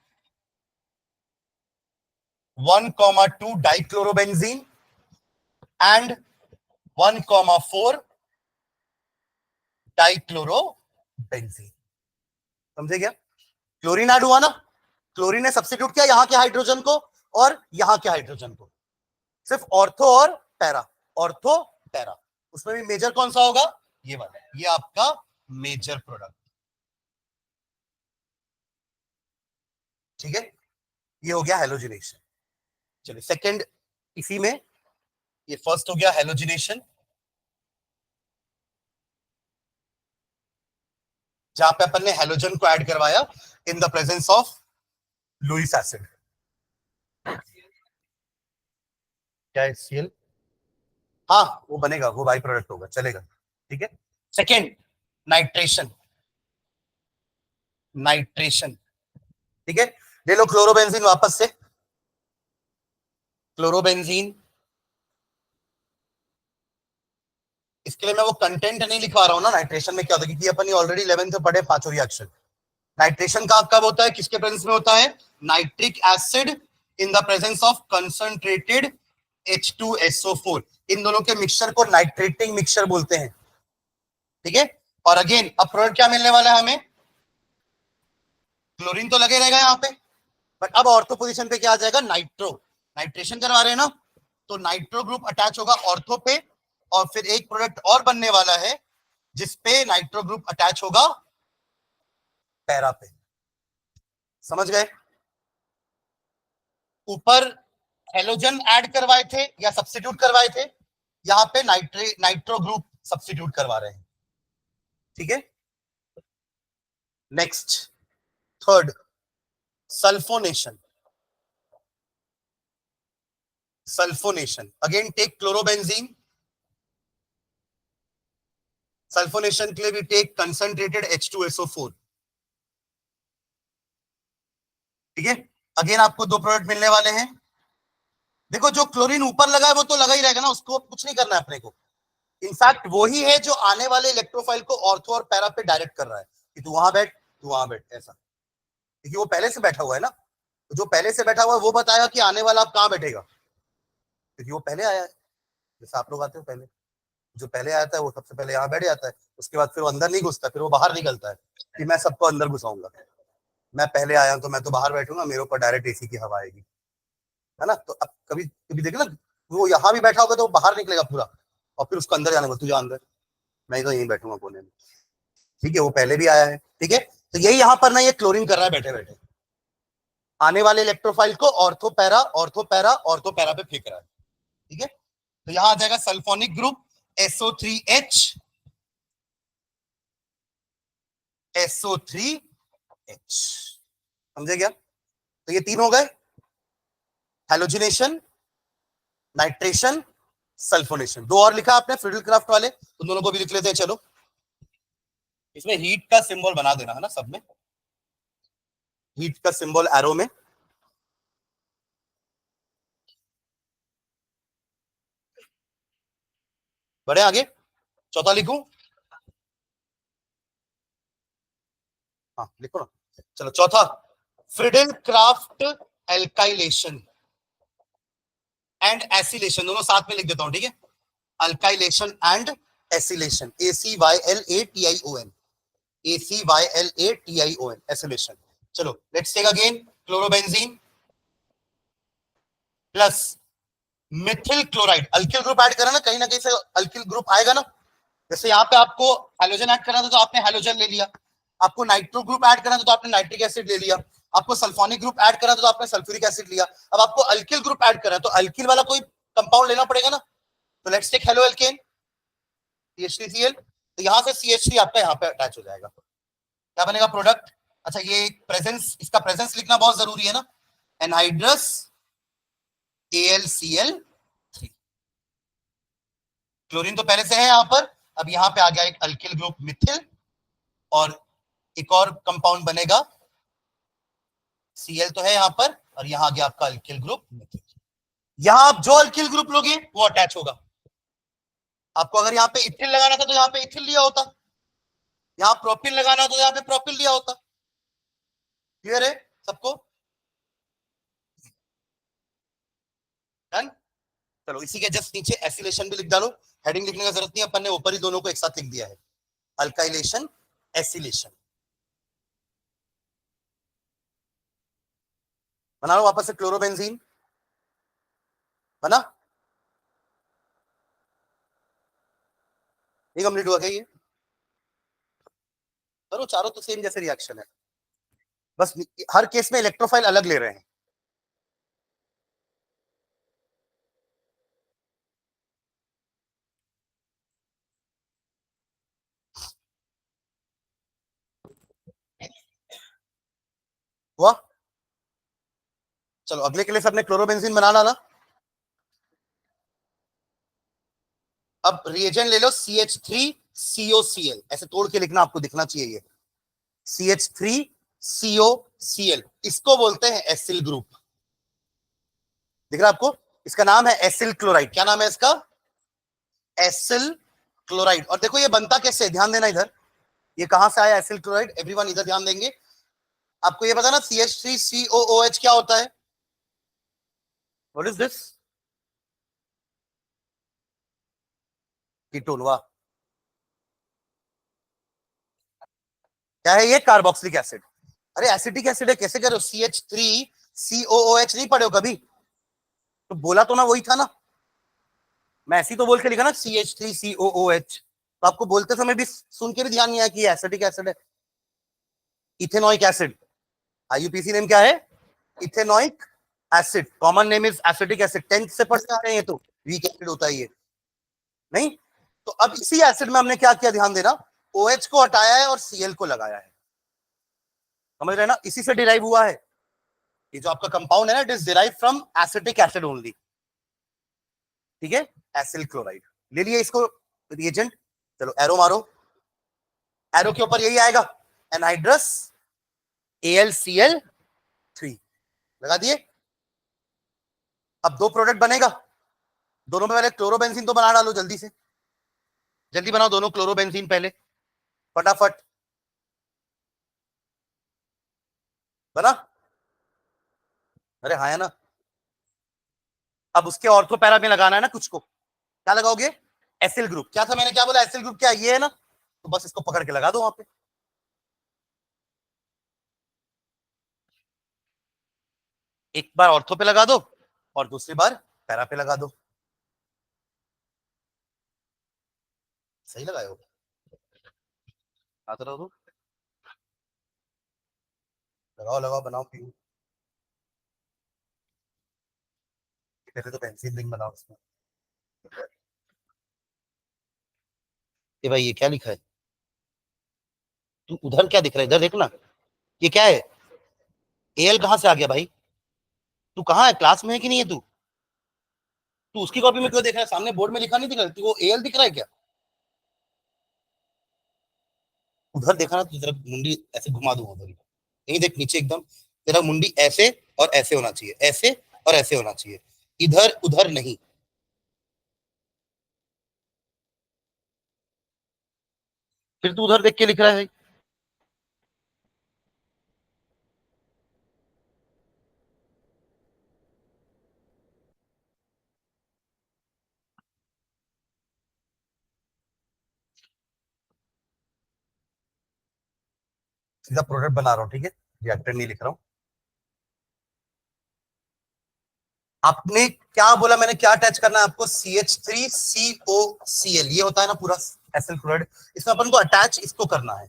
1,2 डाइक्लोरोबेंजीन एंड 1,4 डाइक्लोरोबेंजीन. समझे क्या? क्लोरीन ऐड हुआ ना, क्लोरीन ने सब्स्टिट्यूट किया यहां के हाइड्रोजन को और यहां के हाइड्रोजन को. सिर्फ ऑर्थो और पैरा, ऑर्थो पैरा. उसमें भी मेजर कौन सा होगा? ये वाला, ये आपका मेजर प्रोडक्ट. ठीक है, ये हो गया हेलोजिनेशन. चलिए सेकंड इसी में, ये फर्स्ट हो गया हेलोजिनेशन, जहां पे अपन ने हेलोजन को ऐड करवाया in the presence of Lewis acid. क्या है Cl? हाँ वो बनेगा, वो बाई प्रोडक्ट होगा, चलेगा. ठीक है. Second nitration. ठीक है, ले लो क्लोरोबेंजीन वापस से. क्लोरोबेंजीन, इसके लिए मैं वो कंटेंट नहीं लिखवा रहा हूं ना. नाइट्रेशन में क्या होता है, क्योंकि अपन ऑलरेडी 11th में पढ़े पांचों रिएक्शन. नाइट्रेशन का कब होता है, किसके प्रेजेंस में होता है? Nitric acid in the presence of concentrated H2SO4. इन दोनों के मिक्सचर को नाइट्रेटिंग मिक्सचर बोलते हैं. ठीक है, और अगेन अब प्रोडक्ट क्या मिलने वाला है हमें? क्लोरीन तो लगे रहेगा यहां पे, बट अब ऑर्थो पोजीशन पे क्या आ जाएगा? नाइट्रो. नाइट्रेशन करवा रहे हैं ना, तो नाइट्रो ग्रुप अटैच होगा ऑर्थो पे, और फिर एक प्रोडक्ट और बनने वाला है जिसपे नाइट्रो ग्रुप अटैच होगा पैरा पे. समझ गए? ऊपर हेलोजन ऐड करवाए थे या सब्स्टिट्यूट करवाए थे, यहां पे नाइट्रो ग्रुप सब्स्टिट्यूट करवा रहे हैं. ठीक है, next third sulphonation. Again take chlorobenzene. Sulphonation के लिए भी टेक कंसंट्रेटेड H2SO4. ठीक है, अगेन आपको दो प्रोडक्ट मिलने वाले हैं. देखो जो क्लोरीन ऊपर लगा है वो तो लगा ही रहेगा ना, उसको कुछ नहीं करना है अपने को. इनफैक्ट वही है जो आने वाले इलेक्ट्रोफाइल को ऑर्थो और पैरा पे डायरेक्ट कर रहा है कि तू वहां बैठ, तू वहां बैठ, ऐसा, क्योंकि वो पहले से बैठा हुआ है ना। तो जो पहले से बैठा हुआ है वो बताएगा कि आने वाला अब कहां बैठेगा, क्योंकि वो पहले आया है। जैसे आप लोग आते हो पहले, जो पहले आता है वो सबसे पहले यहाँ बैठ जाता है, उसके बाद फिर वो अंदर नहीं घुसता, फिर वो बाहर निकलता है कि मैं सबको अंदर घुसाऊंगा, मैं पहले आया तो मैं तो बाहर बैठूंगा, मेरे ऊपर डायरेक्ट एसी की हवा आएगी, है ना। तो अब कभी कभी देखे ना, वो यहाँ भी बैठा होगा तो वो बाहर निकलेगा पूरा, और फिर उसको अंदर जाने को, तुझे अंदर, मैं तो यहीं बैठूंगा कोने में, ठीक है, वो पहले भी आया है, ठीक है। तो यही यहाँ पर ना ये क्लोरीन कर रहा है बैठे बैठे, आने वाले इलेक्ट्रोफाइल को ऑर्थोपैरा ऑर्थोपैरा ऑर्थोपैरा पे फेंक रहा है, ठीक है। तो यहां आ जाएगा सल्फोनिक ग्रुप SO3H, SO3H, समझे क्या। तो ये तीन हो गए, हैलोजिनेशन, नाइट्रेशन, सल्फोनेशन। दो और लिखा आपने फ्रिडल क्राफ्ट वाले, उन दोनों को भी लिख लेते हैं। चलो इसमें हीट का सिंबल बना देना है ना सब में, हीट का सिंबल एरो में। बढ़े आगे, चौथा लिखूं, हाँ लिखो ना। चलो चौथा, Friedel Crafts alkylation and acylation, दोनों साथ में लिख देता हूं, ठीक है। Alkylation and acylation, ACYLATION, ACYLATION, acylation. चलो let's take again, chlorobenzene plus methyl chloride, alkyl group add करा ना कहीं से अल्किल ग्रुप आएगा ना। जैसे यहाँ पे आपको हैलोजन ऐड करना था तो आपने हैलोजन ले लिया, आपको नाइट्रो ग्रुप ऐड करना था तो आपने नाइट्रिक एसिड ले लिया, आपको सल्फोनिक ग्रुप ऐड करना था तो आपने सल्फ्यूरिक एसिड लिया। अब आपको अल्किल ग्रुप ऐड करना है तो अल्किल वाला कोई कंपाउंड लेना पड़ेगा ना। तो let's take halo alkane, CH3Cl, तो यहाँ से CH3 आपका यहाँ पे अटैच हो जाएगा, क्या बनेगा प्रोडक्ट। अच्छा ये प्रेजेंस, इसका प्रेजेंस लिखना बहुत जरूरी है ना, एनहाइड्रस AlCl3, क्लोरीन तो पहले से है यहाँ पर, अब यहाँ पे आ गया एक अल्किल ग्रुप मिथिल, और एक और कंपाउंड बनेगा, Cl तो है यहाँ पर, और यहाँ आ गया आपका अल्किल ग्रुप मिथिल। यहाँ आप जो अल्किल ग्रुप लोगे वो अटैच होगा। आपको अगर यहाँ पे इथिल लगाना था तो यहाँ पे इथिल लिया होता, यहाँ प्रोपिल लगाना हो तो यहाँ पे प्रोपिल लिया होता। क्लियर है सबको, डन। चलो इसी के जस्ट नीचे एसिलेशन भी लिख डालो, हेडिंग लिखने का जरूरत नहीं, अपन ने ऊपर ही दोनों को एक साथ लिख दिया है, अल्काइलेशन एसिलेशन। बना लो वापस से क्लोरोबेंजीन, बना, ये कंप्लीट हुआ क्या ये, करो, चारों तो सेम जैसे रिएक्शन है, बस हर केस में इलेक्ट्रोफाइल अलग ले रहे हैं। हुआ, चलो अगले के लिए सबने क्लोरोबेंजीन बना डाला। अब रिएजेंट ले लो CH3COCl, ऐसे तोड़ के लिखना, आपको दिखना चाहिए ये CH3COCl, इसको बोलते हैं एसिल ग्रुप, दिख रहा है आपको, इसका नाम है एसिल क्लोराइड। क्या नाम है इसका, एसिल क्लोराइड। और देखो ये बनता कैसे, ध्यान देना इधर, ये कहां से आया एसिल क्लोराइड, एवरीवन इधर ध्यान देंगे। आपको ये पता ना CH3COOH क्या होता है, व्हाट इज दिस, कीटोन, वाह, क्या है ये, कार्बोक्सिलिक एसिड। अरे एसिटिक एसिड है, कैसे करो, CH3COOH नहीं पढ़े हो कभी, तो बोला तो ना वही था ना, मैं ऐसी तो बोल के लिखा ना CH3COOH, तो आपको बोलते समय भी सुन के भी ध्यान नहीं आया कि एसिटिक एसिड है, इथेनोइक एसिड, IUPAC नेम क्या है, ethanoic acid, common name is acetic acid, 10th से पढ़ते आ रहे हैं, ये तो वीक एसिड होता है ये, नहीं। तो अब इसी एसिड में हमने क्या किया, ध्यान देना, OH को हटाया है और Cl को लगाया है, समझ रहे ना, इसी से डिराइव हुआ है ये जो आपका कंपाउंड है ना, it is derive from acetic acid only, ठीक है, एसिल क्लोराइड ले लिया इसको रिएजेंट। चलो एरो मारो, एरो के ऊपर यही आएगा, एनहाइड्रस AlCl3 लगा दिए। अब दो प्रोडक्ट बनेगा, दोनों में पहले क्लोरोबेंजीन तो बना डालो जल्दी से, जल्दी बनाओ दोनों क्लोरोबेंजीन पहले, फटाफट बना। अरे हाँ है ना। अब उसके ऑर्थो पैरा में लगाना है ना कुछ को, क्या लगाओगे? Acyl group. क्या था, मैंने क्या बोला? एसिल ग्रुप क्या ये है ना, तो बस इसको पकड़ के लगा दो वहां पे। एक बार ऑर्थो पे लगा दो और दूसरी बार पैरा पे लगा दो। सही लगाए हो, आता रहो, लगाओ लगाओ, बनाओ पीओ। पहले तो पेंसिल रिंग बनाओ उसमें। ये भाई ये क्या लिखा है? तू उधर क्या दिख रहा है? इधर देखना, ये क्या है? एल कहां से आ गया भाई? तू कहाँ है, क्लास में है कि नहीं है तू? तू उसकी कॉपी में क्यों देख रहा है? सामने बोर्ड में लिखा नहीं दिख रहा? तू वो एल दिख रहा है क्या? उधर देखा ना, तो तेरा मुंडी ऐसे घुमा दूंगा उधर ही। यही देख नीचे एकदम, तेरा मुंडी ऐसे और ऐसे होना चाहिए, ऐसे और ऐसे होना चाहिए, इधर उधर नहीं। फिर तू उधर देख के लिख रहा है। सीधा प्रोडक्ट बना रहा हूँ, ठीक है, रिएक्टर नहीं लिख रहा हूँ। आपने क्या बोला? मैंने क्या अटैच करना है आपको? CH3COCl, ये होता है ना पूरा एसिल क्लोराइड। इसमें अपन को अटैच इसको करना है।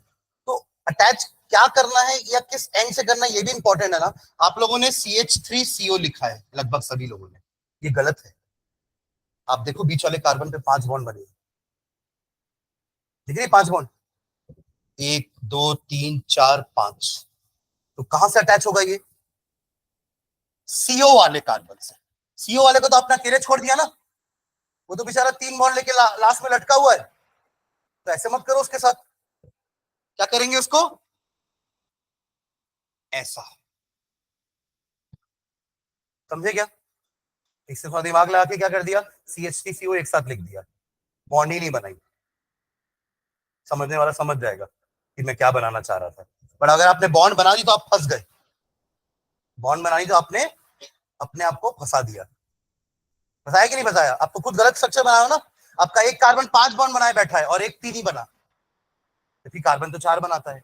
तो अटैच क्या करना है या किस एंड से करना है, ये भी इंपॉर्टेंट है ना। आप लोगों ने CH3CO लिखा है, लगभग सभी लोगों ने, ये गलत है। आप देखो बीच वाले कार्बन पे 5 बॉन्ड बने, दिख रही 5 बॉन्ड, 1 2 3 4 5। तो कहां से अटैच होगा ये? सीओ वाले कार्बन से। सीओ वाले को तो आपने अकेले छोड़ दिया ना, वो तो बेचारा 3 बॉन्ड लेके लास्ट में लटका हुआ है। तो ऐसे मत करो उसके साथ। क्या करेंगे उसको? ऐसा, समझे क्या? इससे थोड़ा दिमाग लगा के क्या कर दिया, CH3CO एक साथ लिख दिया, बॉन्ड ही नहीं बनाई। समझने वाला समझ जाएगा कि मैं क्या बनाना चाह रहा था। पर अगर आपने बॉन्ड बना दी तो आप फंस गए। बॉन्ड बनाई तो आपने अपने आप को फंसा दिया। फंसाया कि नहीं फंसाया? आपको खुद गलत स्ट्रक्चर बनाया ना। आपका एक कार्बन 5 बॉन्ड बनाए बैठा है और एक 3 ही बना, क्योंकि कार्बन तो 4 बनाता है।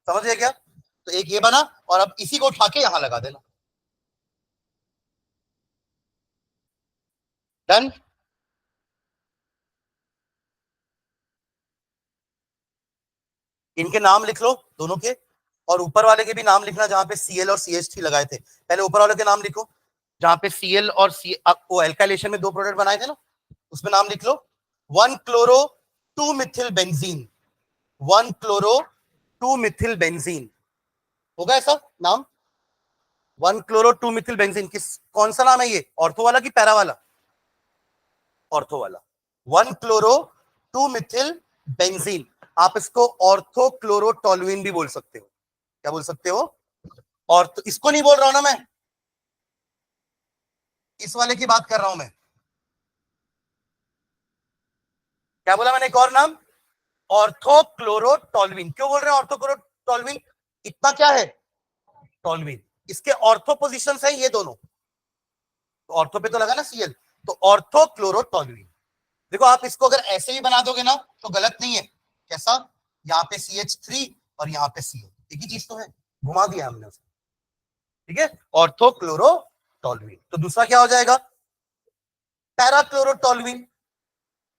समझ गए क्या? तो एक ये बना और अब इसी को उठा के यहां लगा देना। डन। इनके नाम लिख लो दोनों के, और ऊपर वाले के भी नाम लिखना जहां पे Cl और CH3 लगाए थे। पहले ऊपर वाले के नाम लिखो, जहां पे Cl और C वो एल्काइलेशन में 2 प्रोडक्ट बनाए थे ना, उसमें नाम लिख लो। 1 chloro 2 Mithil benzene, 1 chloro 2 Mithil benzene, होगा ऐसा नाम? 1 क्लोरो 2 मिथिल बेंजीन, किस कौन सा नाम है ये? ऑर्थो वाला कि पैरा वाला? ऑर्थो वाला। 1 क्लोरो 2 मिथिल बेंजीन। आप इसको ऑर्थो क्लोरोटोलुइन भी बोल सकते हो। क्या बोल सकते हो? और तो इसको नहीं बोल रहा हूं ना मैं, इस वाले की बात कर रहा हूं मैं। क्या बोला मैंने? एक और नाम, ऑर्थोक्लोरोटोलुइन। क्यों बोल रहे हैं ऑर्थोक्लोरोटोलुइन? इतना क्या है? टोलुइन। इसके ऑर्थो पोजिशन है ये दोनों, तो ऑर्थो पे तो लगा ना Cl, तो ऑर्थोक्लोरोटोलुइन। देखो आप इसको अगर ऐसे ही बना दोगे ना तो गलत नहीं है। कैसा? यहाँ पे CH3 और यहाँ पे CO, एक ही चीज तो है, घुमा दिया हमने उसे। ठीक है, ऑर्थोक्लोरोटोलुइन। तो दूसरा क्या हो जाएगा? पैराक्लोरोटोलुइन।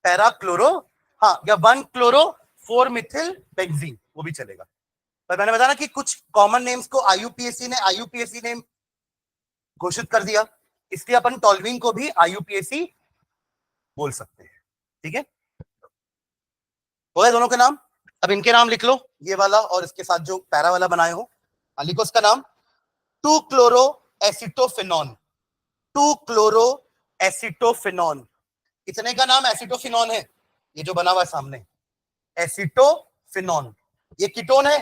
पैराक्लोरो, हाँ, या 1 क्लोरो 4 मिथिल बेंजीन, वो भी चलेगा। पर मैंने बताया ना कि कुछ कॉमन नेम्स को आईयूपीएसी ने घोषित कर दिया, इसलिए अपन टोलुइन को भी आईयूपीएसी बोल सकते हैं। ठीक है, हो गए दोनों के नाम। अब इनके नाम लिख लो, ये वाला और इसके साथ जो पैरा वाला बनाए हो, लिखो इसका नाम 2 क्लोरो एसिटोफिनॉन। 2 क्लोरो एसिटोफिनॉन, इतने का नाम एसिटोफिनॉन है, ये जो बना हुआ है सामने, एसिटोफिनॉन। ये कीटोन है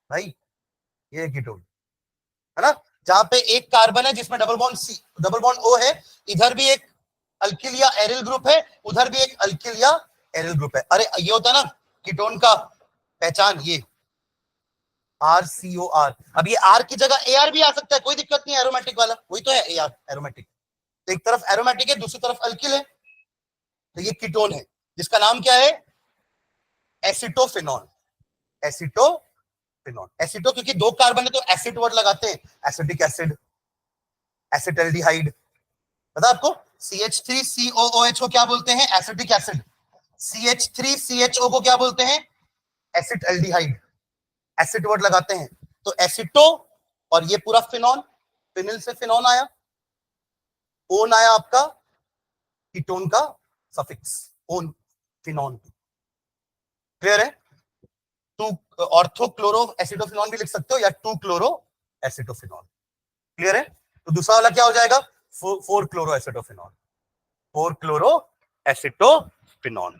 भाई, ये कीटोन है ना, जहां पे एक कार्बन है जिसमें double bond C, double bond O है, इधर भी एक अल्किल या एरिल ग्रुप है, उधर भी एक अल्किल या एरिल ग्रुप है। अरे ये होता है ना कीटोन का पहचान, ये RCOR। अब ये R की जगह AR भी आ सकता है, कोई दिक्कत नहीं, एरोमेटिक वाला वही तो है AR, एरोमेटिक। तो एक तरफ एरोमेटिक है, दूसरी तरफ अल्किल है, तो ये कीटोन है जिसका नाम क्या है, एसिटोफिनॉल। एसिटोफिनॉल, एसिटो क्योंकि दो कार्बन है तो एसिड वर्ड लगाते हैं, एसिटिक एसिड, एसिटल्डिहाइड। पता आपको CH3COOH को क्या बोलते हैं, एसिटिक एसिड। CH3CHO को क्या बोलते हैं, एसिटल्डिहाइड। एसिड वर्ड लगाते हैं, तो एसिटो और ये पूरा फिनॉल, फिनिल से फिनॉल आया, ओन आया आपका कीटोन का सफिक्स, ओन, फिनॉल। क्लियर है? टू ऑर्थो क्लोरो एसिडोफिनॉल भी लिख सकते हो, या टू क्लोरो एसिडोफिनॉल। क्लियर है? तो दूसरा वाला क्या हो जाएगा, 4 chloro acetophenone, 4 chloro acetophenone,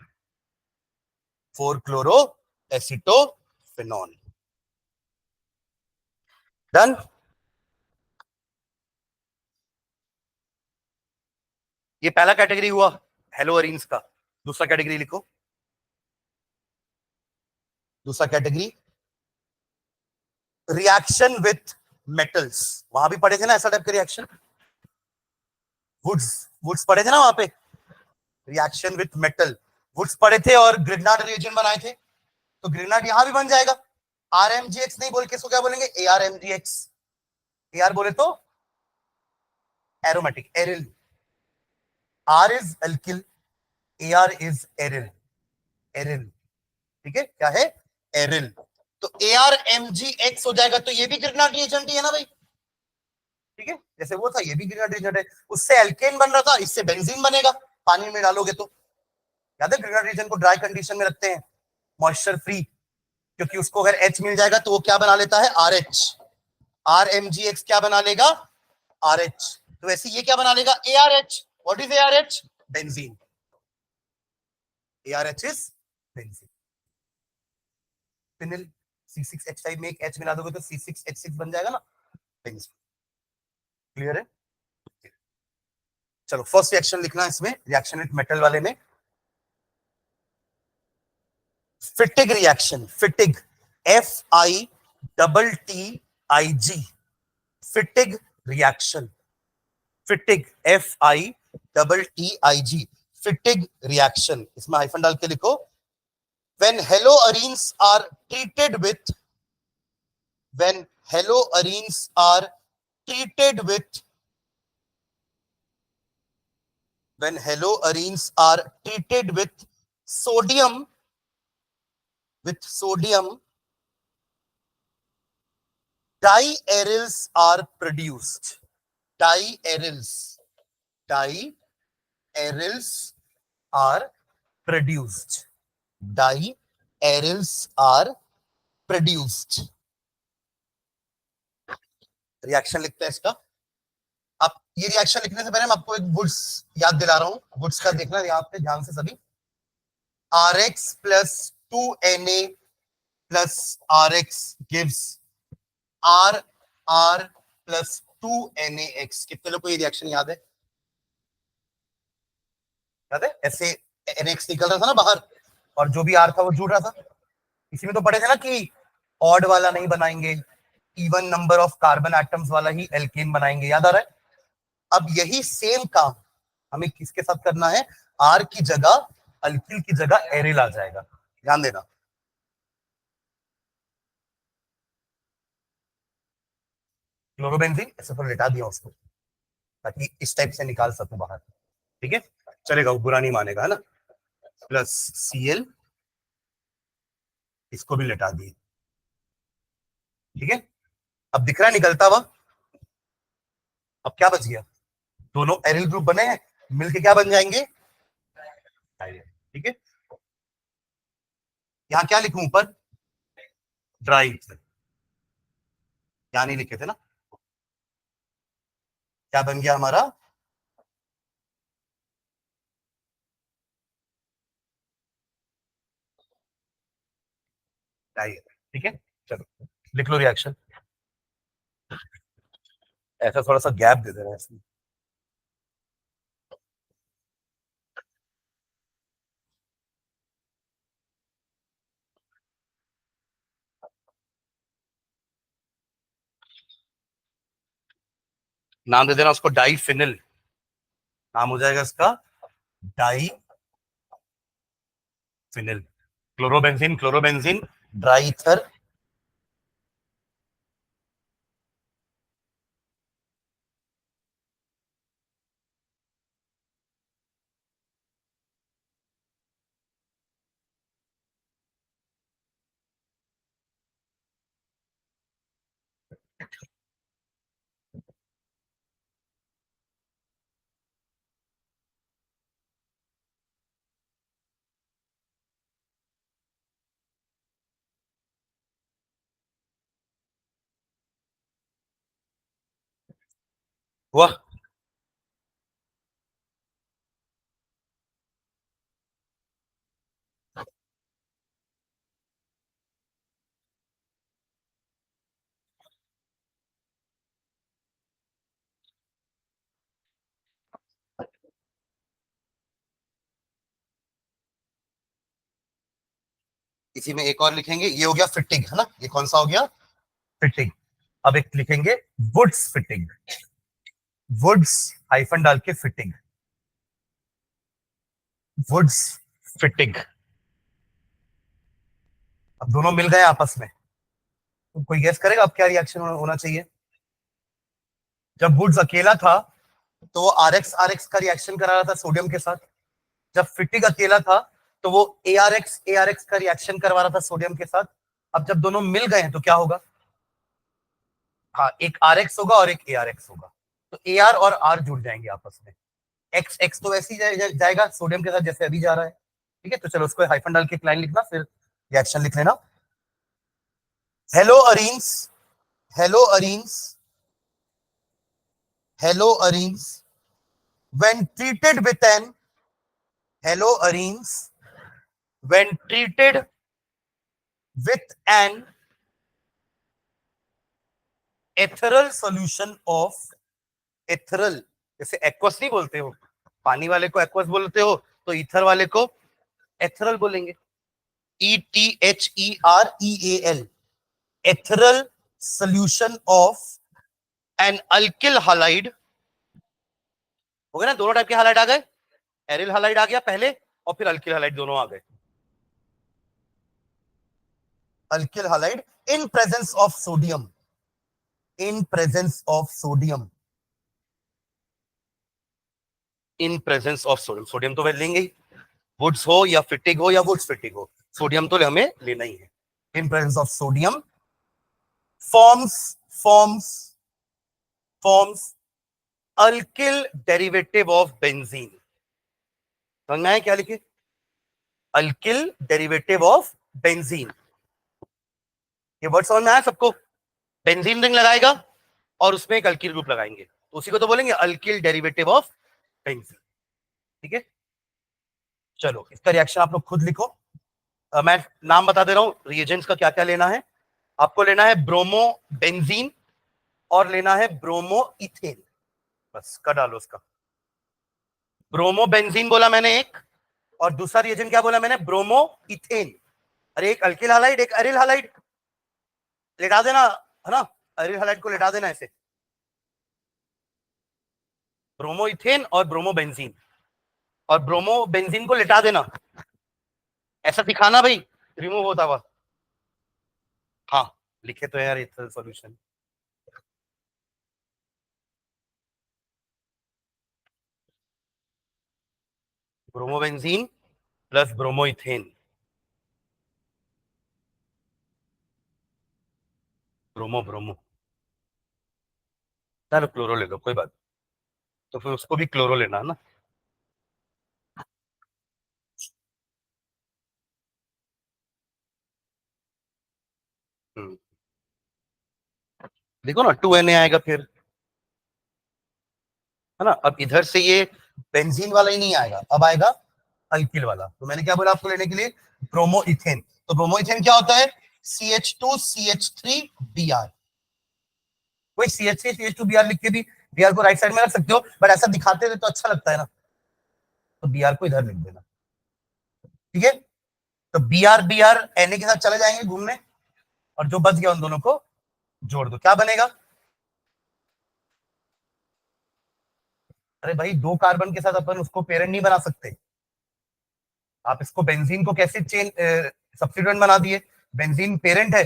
4 chloro acetophenone. Done. ये पहला कैटेगरी हुआ हेलोअरीन्स का। दूसरा कैटेगरी लिखो, दूसरा कैटेगरी रिएक्शन विथ मेटल्स। वहां भी पढ़े थे ना ऐसा टाइप का रिएक्शन, वुड्स, वुड्स पढ़े थे ना वहां पे, रिएक्शन विथ मेटल, वुड्स पढ़े थे और ग्रिग्नार्ड रिएजेंट बनाए थे, तो ग्रिग्नार्ड यहां भी बन जाएगा। RMGX नहीं बोल के इसको क्या बोलेंगे, ARMGX। AR बोले तो aromatic, aryl. R is alkyl, AR is aryl, aryl. ठीक है, क्या है, एरिल। तो ARMGX हो जाएगा, तो ये भी ग्रिग्नार्ड रिएजेंट ही है ना भाई। ठीक है, जैसे वो था ये भी ग्रिग्नार्ड रिएजेंट है, उससे एल्केन बन रहा था, इससे बेंजीन बनेगा, पानी में डालोगे तो। याद है ग्रिग्नार्ड रिएजेंट को ड्राई कंडीशन में रखते हैं, मॉइस्चर फ्री, क्योंकि उसको अगर H मिल जाएगा तो वो क्या बना लेता है, RH। RMGX क्या बना लेगा, RH। तो वैसे ये क्या बना लेगा, ARH। What is ARH, benzene. ARH is benzene. Phenyl C6H5 में एक H मिला दोगे तो C6H6 बन जाएगा ना, बेंजीन। क्लियर है? चलो फर्स्ट रिएक्शन लिखना इसमें, रिएक्शन विथ मेटल वाले में, Fittig reaction, Fittig, FITTIG, Fittig reaction, Fittig, FITTIG, Fittig reaction. इसमें हाइफन डाल के लिखो, when haloarenes are treated with, when haloarenes are treated with, when haloarenes are treated with sodium, with sodium, diaryls are produced, diaryls, diaryls are produced, diaryls are produced। Reaction लिखते हैं इसका। अब ये reaction लिखने से पहले मैं आपको एक वुड्स याद दिला रहा हूं, वुड्स का देखना यहाँ पे ध्यान से सभी। RX plus 2Na plus RX gives RR plus 2NaX। कितने लोग को ये रिएक्शन याद है, याद है? ऐसे NX निकल रहा था ना बाहर, और जो भी R था वो जुड़ रहा था। इसी में तो पढ़े थे ना कि ऑड वाला नहीं बनाएंगे, even number of carbon atoms वाला ही एल्केन बनाएंगे, याद आ रहा है? अब यही सेम काम हमें किसके साथ करना है, आर की जगह, अल्किल की जगह एरिल आ जाएगा, ध्यान देना। क्लोरोबेंजीन ऐसे पर लिटा दिया उसको, ताकि इस टाइप से निकाल सकूं बाहर। ठीक है, चलेगा, वो बुरा नहीं मानेगा, है ना। प्लस Cl, इसको भी लिटा दिए। ठीक है, अब दिख रहा है निकलता हुआ। अब क्या बच गया, दोनों एरिल ग्रुप बने हैं, मिलके क्या बन जाएंगे, ठीक है। यहां क्या लिखूं ऊपर, ड्राई, यहां नहीं लिखे थे ना, क्या बन गया हमारा, ड्राई। ठीक है, चलो लिख लो रिएक्शन, ऐसा थोड़ा सा गैप दे देना इसमें। नाम दे देना उसको डाईफिनिल, नाम हो जाएगा इसका डाईफिनिल। क्लोरोबेंजीन, क्लोरोबेंजीन ड्राईथर, हुआ। इसी में एक और लिखेंगे, ये हो गया फिटिंग, है ना, ये कौन सा हो गया, फिटिंग। अब एक लिखेंगे वुड्स फिटिंग, वुड्स हाइफन डाल के फिटिंग, वुड्स फिटिंग। अब दोनों मिल गए आपस में, तो कोई गेस करेगा अब क्या रिएक्शन होना चाहिए। जब वुड्स अकेला था तो वो आरएक्स आरएक्स का रिएक्शन करा रहा था सोडियम के साथ, जब फिटिंग अकेला था तो वो एआरएक्स का रिएक्शन करवा रहा था सोडियम के साथ। अब जब दोनों मिल गए हैं तो क्या होगा, हाँ एक आरएक्स होगा और एक एआरएक्स होगा, तो एआर और आर जुड़ जाएंगे आपस में। एक्स एक्स तो वैसे ही जाएगा सोडियम के साथ जैसे अभी जा रहा है, ठीक है। तो चलो उसको हाइफन डाल के एक लाइन लिखना, फिर रिएक्शन लिख लेना। Hello arenes, hello arenes, hello arenes when treated with an, hello arenes when treated with an ethereal solution of ethereal, जैसे एक्वस नहीं बोलते हो, पानी वाले को एक्वस बोलते हो, तो ईथर वाले को एथरल बोलेंगे, ETHEREAL, ethereal solution of an alkyl halide। हो गया ना, दोनों टाइप के हालाइड आ गए, एरिल हालाइड आ गया पहले और फिर अल्किल हालाइड दोनों आ गए। Alkyl halide in presence of sodium, in presence of sodium, in presence of sodium, sodium तो वे लेंगे ही, वुड्स हो या फिटिंग हो या वुड्स फिटिंग हो, सोडियम तो हमें लेना ही है। In presence of sodium forms forms forms alkyl derivative of benzene. समझ में आया क्या लिखे, अल्किल डेरिवेटिव ऑफ बेंजीन, ये वर्ड समझ में आया सबको। बेंजीन रिंग लगाएगा और उसमें एक अल्किल ग्रुप लगाएंगे, तो उसी को तो बोलेंगे अल्किल डेरिवेटिव ऑफ बेंजीन, ठीक है। चलो इसका रिएक्शन आप लोग खुद लिखो। मैं नाम बता दे रहा हूं रिएजेंट्स का क्या क्या लेना है। आपको लेना है ब्रोमो बेंजीन और लेना है ब्रोमो इथेन, बस कर डालो उसका। ब्रोमो बेंजीन बोला मैंने एक, और दूसरा रिएजेंट क्या बोला मैंने, ब्रोमो इथेन। अरे एक अल्किल हालाइड एक अरिल हालाइड, लेटा देना, है ना, अरिल हालाइड को लेटा देना ऐसे, ब्रोमो इथेन और ब्रोमो बेंजीन, और ब्रोमो बेंजीन को लेटा देना, ऐसा दिखाना भाई रिमूव होता हुआ। हाँ लिखे तो है यार ethanol solution. Bromobenzene plus bromo ethane, bromo bromo, चलो क्लोरो ले लो कोई बात, तो फिर उसको भी क्लोरो लेना है ना। देखो ना 2Na आएगा फिर, है ना। अब इधर से ये बेंजीन वाला ही नहीं आएगा, अब आएगा अल्किल वाला। तो मैंने क्या बोला आपको लेने के लिए, ब्रोमो इथेन। तो ब्रोमो इथेन क्या होता है, CH2CH3Br। कोई CH3CH2Br लिख के भी Br को राइट साइड में रख सकते हो, बट ऐसा दिखाते थे तो अच्छा लगता है ना, तो Br को इधर लिख देना, ठीक है। तो Br Na के साथ चले जाएंगे घूमने, और जो बच गया उन दोनों को जोड़ दो, क्या बनेगा, अरे भाई, 2 कार्बन के साथ अपन उसको पेरेंट नहीं बना सकते। आप इसको बेंजीन को कैसे चेन सब्स्टिट्यूएंट बना दिए, बेंजीन पेरेंट है,